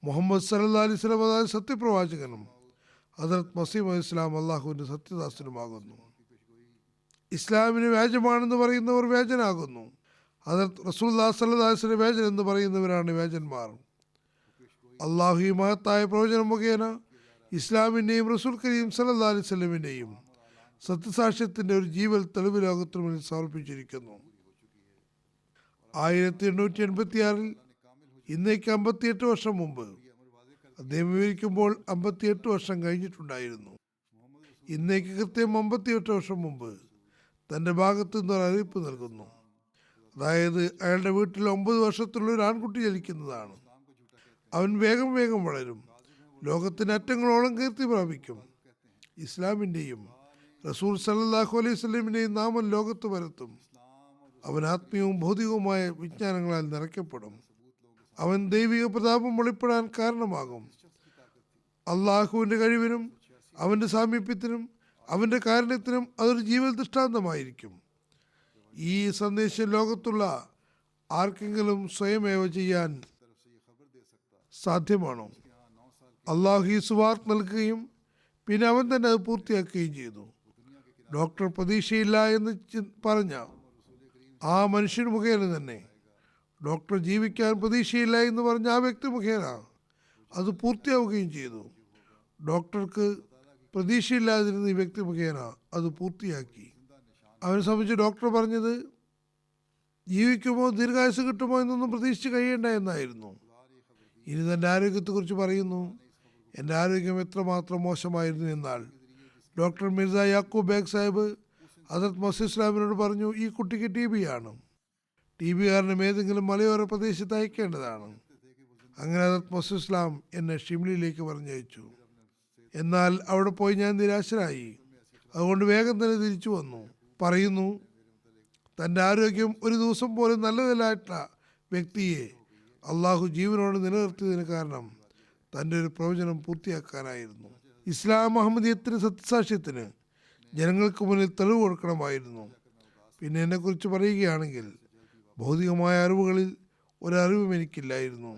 മുഹമ്മദ് സല്ലല്ലാഹു അലൈഹി വസല്ലം അതായത് സത്യപ്രവാചകനും ഹദരത്ത് മസീഹ് മൗഊദ് ഇസ്ലാം അള്ളാഹുവിൻ്റെ സത്യദാസനുമാകുന്നു. ഇസ്ലാമിന് വ്യാജമാണെന്ന് പറയുന്നവർ വ്യാജനാകുന്നു. ഹദരത്ത് റസൂലുള്ളാഹി സ്വല്ലല്ലാഹു അലൈഹി വസല്ലം വ്യാജൻ എന്ന് പറയുന്നവരാണ് വ്യാജന്മാർ. അള്ളാഹു ഈ മഹത്തായ പ്രവചനം മുഖേന ഇസ്ലാമിൻ്റെയും റസൂൽ കരീം സല്ലല്ലാഹു അലൈഹി വസല്ലമിൻ്റെയും സത്യസാക്ഷ്യത്തിൻ്റെ ഒരു ജീവൽ തെളിവ് ലോകത്തിന് മുന്നിൽ സമർപ്പിച്ചിരിക്കുന്നു. 1886 ഇന്നേക്ക് 58 വർഷം മുമ്പ് അദ്ദേഹം വിവരിക്കുമ്പോൾ 58 വർഷം കഴിഞ്ഞിട്ടുണ്ടായിരുന്നു. ഇന്നേക്ക് കൃത്യം 58 വർഷം മുമ്പ് തൻ്റെ ഭാഗത്തു നിന്നൊരു അറിയിപ്പ് നൽകുന്നു. അതായത് അയാളുടെ വീട്ടിൽ 9 വർഷത്തുള്ള ഒരു ആൺകുട്ടി ജനിക്കുന്നതാണ്. അവൻ വേഗം വേഗം വളരും. ലോകത്തിൻ്റെ അറ്റങ്ങളോളം കീർത്തി പ്രാപിക്കും. ഇസ്ലാമിൻ്റെയും റസൂൽ സല്ലല്ലാഹു അലൈഹി വസല്ലമിൻ്റെയും നാമം ലോകത്ത് പരത്തും. അവൻ ആത്മീയവും ഭൗതികവുമായ വിജ്ഞാനങ്ങളാൽ നിറയ്ക്കപ്പെടും. അവൻ ദൈവിക പ്രതാപം വെളിപ്പെടാൻ കാരണമാകും. അള്ളാഹുവിൻ്റെ കഴിവിനും അവൻ്റെ സാമീപ്യത്തിനും അവൻ്റെ കാരുണ്യത്തിനും അതൊരു ജീവൽ ദൃഷ്ടാന്തമായിരിക്കും. ഈ സന്ദേശം ലോകത്തുള്ള ആർക്കെങ്കിലും സ്വയമേവ ചെയ്യാൻ സാധ്യമാണോ? അള്ളാഹു ഈ സുവാർത്ത നൽകുകയും പിന്നെ അവൻ തന്നെ അത് പൂർത്തിയാക്കുകയും ചെയ്തു. ഡോക്ടർ പ്രതീക്ഷയില്ല എന്ന് പറഞ്ഞ ആ മനുഷ്യൻ മുഖേന തന്നെ, ഡോക്ടർ ജീവിക്കാൻ പ്രതീക്ഷയില്ല എന്ന് പറഞ്ഞ ആ വ്യക്തി മുഖേന അത് പൂർത്തിയാവുകയും ചെയ്തു. ഡോക്ടർക്ക് പ്രതീക്ഷയില്ലാതിരുന്ന ഈ വ്യക്തി മുഖേന അത് പൂർത്തിയാക്കി. അവനെ സംബന്ധിച്ച് ഡോക്ടർ പറഞ്ഞത് ജീവിക്കുമോ ദീർഘായുസ് കിട്ടുമോ എന്നൊന്നും പ്രതീക്ഷിച്ച് കഴിയേണ്ട എന്നായിരുന്നു. ഇനി തൻ്റെ ആരോഗ്യത്തെക്കുറിച്ച് പറയുന്നു, എൻ്റെ ആരോഗ്യം എത്രമാത്രം മോശമായിരുന്നു എന്നാൽ ഡോക്ടർ മിർസ യാക്കൂബ് ബേഗ് സാഹിബ് ഹദരത്ത് മസീഹ് ഇസ്ലാമിനോട് പറഞ്ഞു, ഈ കുട്ടിക്ക് TB ആണ്. TB കാരണം ഏതെങ്കിലും മലയോര പ്രദേശത്ത് അയക്കേണ്ടതാണ്. അങ്ങനെ ഹദരത്ത് മസീഹ് ഇസ്ലാം എന്നെ ഷിംലിയിലേക്ക് പറഞ്ഞയച്ചു. എന്നാൽ അവിടെ പോയി ഞാൻ നിരാശനായി. അതുകൊണ്ട് വേഗം തന്നെ തിരിച്ചു വന്നു. പറയുന്നു, തൻ്റെ ആരോഗ്യം ഒരു ദിവസം പോലും നല്ലതല്ലാത്ത വ്യക്തിയെ അള്ളാഹു ജീവനോട് നിലനിർത്തിയതിന് കാരണം തൻ്റെ ഒരു പ്രവചനം പൂർത്തിയാക്കാനായിരുന്നു. ഇസ്ലാം അഹമ്മദിയത്തിന് സത്യസാക്ഷ്യത്തിന് ജനങ്ങൾക്ക് മുന്നിൽ തെളിവ് കൊടുക്കണമായിരുന്നു. പിന്നെ എന്നെക്കുറിച്ച് പറയുകയാണെങ്കിൽ ഭൗതികമായ അറിവുകളിൽ ഒരറിവും എനിക്കില്ലായിരുന്നു.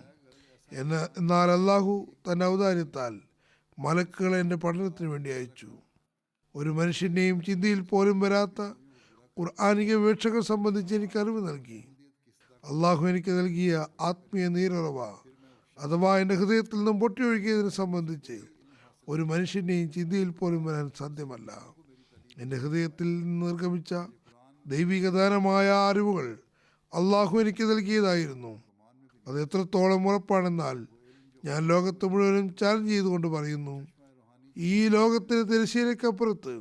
എന്നാൽ അള്ളാഹു തൻ്റെ ഔദാര്യത്താൽ മലക്കുകളെ എൻ്റെ പഠനത്തിന് വേണ്ടി അയച്ചു. ഒരു മനുഷ്യൻ്റെയും ചിന്തയിൽ പോലും വരാത്ത ഖുർആനിക വീക്ഷകൾ സംബന്ധിച്ച് എനിക്ക് അറിവ് നൽകി. അള്ളാഹു എനിക്ക് നൽകിയ ആത്മീയ നീരുറവ അഥവാ എൻ്റെ ഹൃദയത്തിൽ നിന്നും പൊട്ടിയൊഴുകിയതിനെ സംബന്ധിച്ച് ഒരു മനുഷ്യൻ്റെയും ചിന്തയിൽ പോലും വരാൻ സാധ്യമല്ല. എൻ്റെ ഹൃദയത്തിൽ നിന്ന് നിർഗമിച്ച ദൈവികദാനമായ അറിവുകൾ അള്ളാഹു എനിക്ക് നൽകിയതായിരുന്നു. അത് എത്രത്തോളം ഉറപ്പാണെന്നാൽ ഞാൻ ലോകത്ത് മുഴുവനും ചാലഞ്ച് ചെയ്തുകൊണ്ട് പറയുന്നു, ഈ ലോകത്തിന് തിരശ്ശീലയ്ക്കപ്പുറത്ത്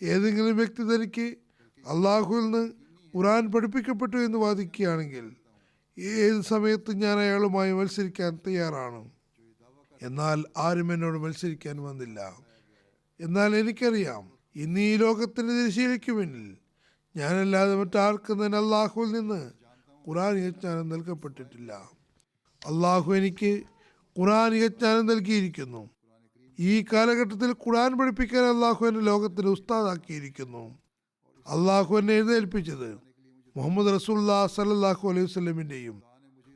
ഏതെങ്കിലും വ്യക്തി തനിക്ക് അള്ളാഹുവിൽ നിന്ന് ഖുർആൻ പഠിപ്പിക്കപ്പെട്ടു എന്ന് വാദിക്കുകയാണെങ്കിൽ ഏത് സമയത്തും ഞാൻ അയാളുമായി മത്സരിക്കാൻ തയ്യാറാണ്. എന്നാൽ ആരും എന്നോട് മത്സരിക്കാൻ വന്നില്ല. എന്നാൽ എനിക്കറിയാം, ഇന്ന് ഈ ലോകത്തിൻ്റെ തിരശ്ശീലയ്ക്ക് പിന്നിൽ ഞാനല്ലാതെ മറ്റാർക്കും തന്നെ അള്ളാഹുവിൽ നിന്ന് ഖുർആനിക ജ്ഞാനം നൽകപ്പെട്ടിട്ടില്ല. അള്ളാഹു എനിക്ക് ഖുർആനിക ജ്ഞാനം നൽകിയിരിക്കുന്നു. ഈ കാലഘട്ടത്തിൽ ഖുർആൻ പഠിപ്പിക്കാൻ അള്ളാഹു എന്നെ ലോകത്തിന് ഉസ്താദാക്കിയിരിക്കുന്നു. അള്ളാഹു എന്നെ എഴുന്നേൽപ്പിച്ചത് മുഹമ്മദ് റസൂലുള്ളാഹി സ്വല്ലല്ലാഹു അലൈഹി വസല്ലമിൻ്റെയും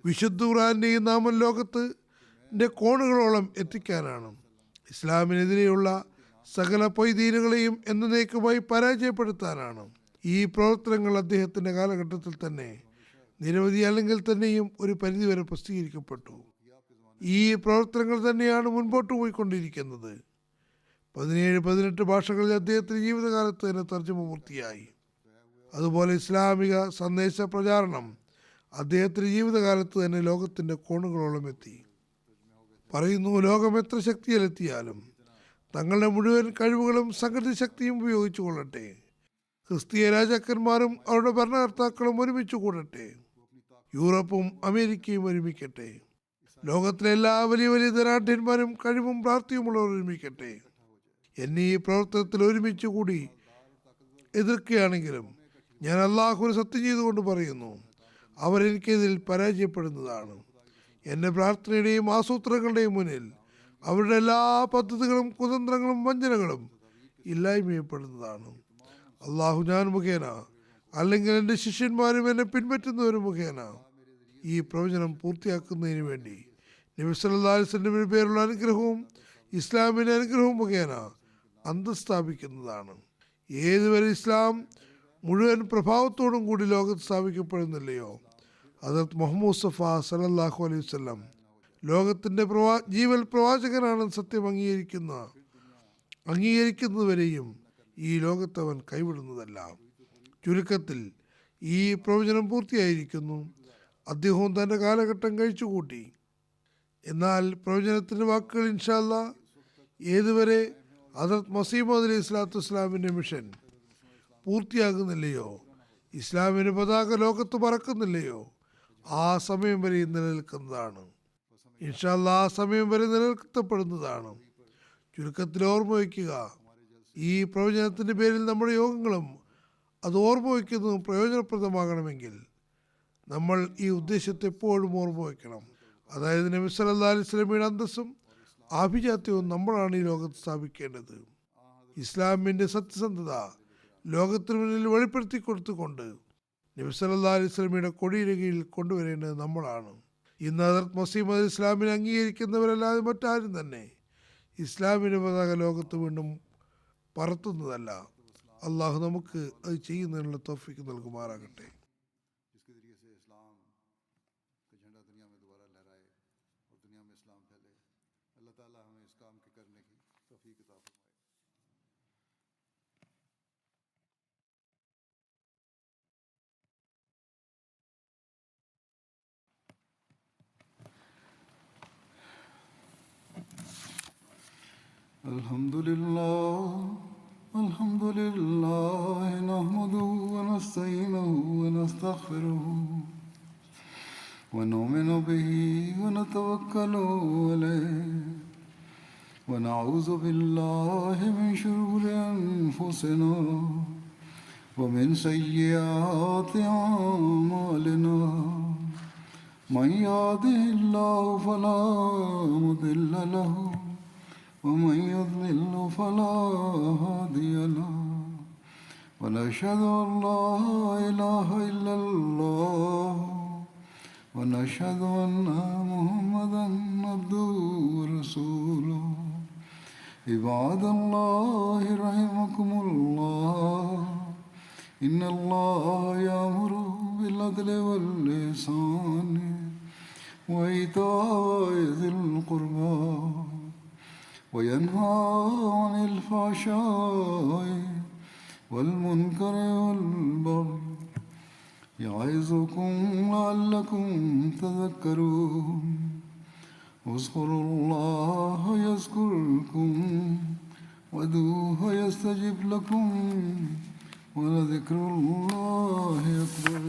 വിശുദ്ധ ഖുർആന്റെയും നാമം ലോകത്തിൻ്റെ കോണുകളോളം എത്തിക്കാനാണ്. ഇസ്ലാമിനെതിരെയുള്ള സകല പൊയ്തീനുകളെയും എന്നേക്കുമായി പരാജയപ്പെടുത്താനാണ്. ഈ പ്രവർത്തനങ്ങൾ അദ്ദേഹത്തിൻ്റെ കാലഘട്ടത്തിൽ തന്നെ നിരവധി അല്ലെങ്കിൽ തന്നെയും ഒരു പരിധിവരെ പ്രസിദ്ധീകരിക്കപ്പെട്ടു. ഈ പ്രവർത്തനങ്ങൾ തന്നെയാണ് മുൻപോട്ട് പോയിക്കൊണ്ടിരിക്കുന്നത്. 17-18 ഭാഷകളിൽ അദ്ദേഹത്തിൻ്റെ ജീവിതകാലത്ത് തന്നെ തർജ്ജമ പൂർത്തിയായി. അതുപോലെ ഇസ്ലാമിക സന്ദേശ പ്രചാരണം അദ്ദേഹത്തിൻ്റെ ജീവിതകാലത്ത് തന്നെ ലോകത്തിൻ്റെ കോണുകളോളം എത്തി. പറയുന്നു, ലോകം എത്ര ശക്തിയിലെത്തിയാലും തങ്ങളുടെ മുഴുവൻ കഴിവുകളും സംഘടിത ശക്തിയും ഉപയോഗിച്ചു കൊള്ളട്ടെ. ക്രിസ്തീയ രാജാക്കന്മാരും അവരുടെ ഭരണകർത്താക്കളും ഒരുമിച്ച് കൂടട്ടെ. യൂറോപ്പും അമേരിക്കയും ഒരുമിക്കട്ടെ. ലോകത്തിലെ എല്ലാ വലിയ വലിയ ധനാഢ്യന്മാരും കഴിവും പ്രാപ്തിയുമുള്ളവർ ഒരുമിക്കട്ടെ. എന്നെ ഈ പ്രവർത്തനത്തിൽ ഒരുമിച്ച് കൂടി എതിർക്കുകയാണെങ്കിലും ഞാൻ അള്ളാഹുവിനെ സത്യം ചെയ്തുകൊണ്ട് പറയുന്നു, അവരെനിക്കെതിൽ പരാജയപ്പെടുന്നതാണ്. എൻ്റെ പ്രാർത്ഥനയുടെയും ആസൂത്രങ്ങളുടെയും മുന്നിൽ അവരുടെ എല്ലാ പദ്ധതികളും കുതന്ത്രങ്ങളും വഞ്ചനകളും ഇല്ലായ്മയപ്പെടുന്നതാണ്. അള്ളാഹു ഞാൻ മുഖേന അല്ലെങ്കിൽ എൻ്റെ ശിഷ്യന്മാരും എന്നെ പിൻപറ്റുന്നവരും മുഖേന ഈ പ്രവചനം പൂർത്തിയാക്കുന്നതിന് വേണ്ടി നബി സല്ലല്ലാഹു അലൈഹി വസല്ലമിന്റെ പേരുള്ള അനുഗ്രഹവും ഇസ്ലാമിൻ്റെ അനുഗ്രഹവും മുഖേന അന്തസ്ഥാപിക്കുന്നതാണ്. ഏതുവരെ ഇസ്ലാം മുഴുവൻ പ്രഭാവത്തോടും കൂടി ലോകത്ത് സ്ഥാപിക്കപ്പെടുന്നില്ലയോ, ഹദ്റത്ത് മുഹമ്മദ് മുസ്തഫ സല്ലല്ലാഹു അലൈഹി വസല്ലം ലോകത്തിൻ്റെ ജീവൽ പ്രവാചകനാണെന്ന് സത്യം അംഗീകരിക്കുന്നതുവരെയും ഈ ലോകത്തവൻ കൈവിടുന്നതല്ല. ചുരുക്കത്തിൽ ഈ പ്രവചനം പൂർത്തിയായിരിക്കുന്നു. അദ്ദേഹവും തൻ്റെ കാലഘട്ടം കഴിച്ചുകൂട്ടി. എന്നാൽ പ്രവചനത്തിൻ്റെ വാക്കുകൾ ഇൻഷാ അല്ലാഹ് ഏതുവരെ ഹദ്റത്ത് മസീഹ് മൗഊദ് അലൈഹി സ്വലാത്തു വസ്സലാമിൻ്റെ മിഷൻ പൂർത്തിയാകുന്നില്ലയോ, ഇസ്ലാമിൻ്റെ പതാക ലോകത്ത് പറക്കുന്നില്ലയോ, ആ സമയം വരെ നിലനിൽക്കുന്നതാണ്. ഇൻഷാ അല്ലാഹ് ആ സമയം വരെ നിലനിർത്തപ്പെടുന്നതാണ്. ചുരുക്കത്തിൽ ഓർമ്മ വയ്ക്കുക, ഈ പ്രവചനത്തിൻ്റെ പേരിൽ നമ്മുടെ യോഗങ്ങളും അത് ഓർമ്മ വയ്ക്കുന്നതും പ്രയോജനപ്രദമാകണമെങ്കിൽ നമ്മൾ ഈ ഉദ്ദേശത്തെ എപ്പോഴും ഓർമ്മ വയ്ക്കണം. അതായത് നബി സല്ലല്ലാഹു അലൈഹി വസല്ലമയുടെ അന്തസ്സും ആഭിജാത്യവും നമ്മളാണ് ഈ ലോകത്ത് സ്ഥാപിക്കേണ്ടത്. ഇസ്ലാമിൻ്റെ സത്യസന്ധത ലോകത്തിന് മുന്നിൽ വെളിപ്പെടുത്തി കൊടുത്തുകൊണ്ട് നബി സല്ലല്ലാഹു അലൈഹി വസല്ലമയുടെ കൊടിയുടെ കീഴിൽ കൊണ്ടുവരേണ്ടത് നമ്മളാണ്. ഇന്ന് ഹദ്റത്ത് മസീഹ് മൗഊദ് ഇസ്ലാമിനെ അംഗീകരിക്കുന്നവരല്ലാതെ മറ്റാരും തന്നെ ഇസ്ലാമിൻ്റെ പതാക ലോകത്ത് വീണ്ടും പറത്തുന്നതല്ല. അള്ളാഹു നമുക്ക് അത് ചെയ്യുന്നതിനുള്ള തൗഫീഖ് നൽകുമാറാകട്ടെ. الحمد لله نحمده ونستعينه ونستغفره ونؤمن به ونتوكل عليه ونعوذ بالله من شرور أنفسنا ومن سيئات أعمالنا من يهده الله فلا مضل له ومن يضلل فلا هادي له ونشهد أن لا إله إلا الله ونشهد أن محمدا عبده ورسوله عباد الله رحمكم الله إن الله يأمر بالعدل والإحسان وإيتاء ذي القربى وينهى عن الفحشاء والمنكر والبغي يعظكم لعلكم تذكرون اذكروا الله يذكركم وادعوه يستجب لكم ولذكر الله أكبر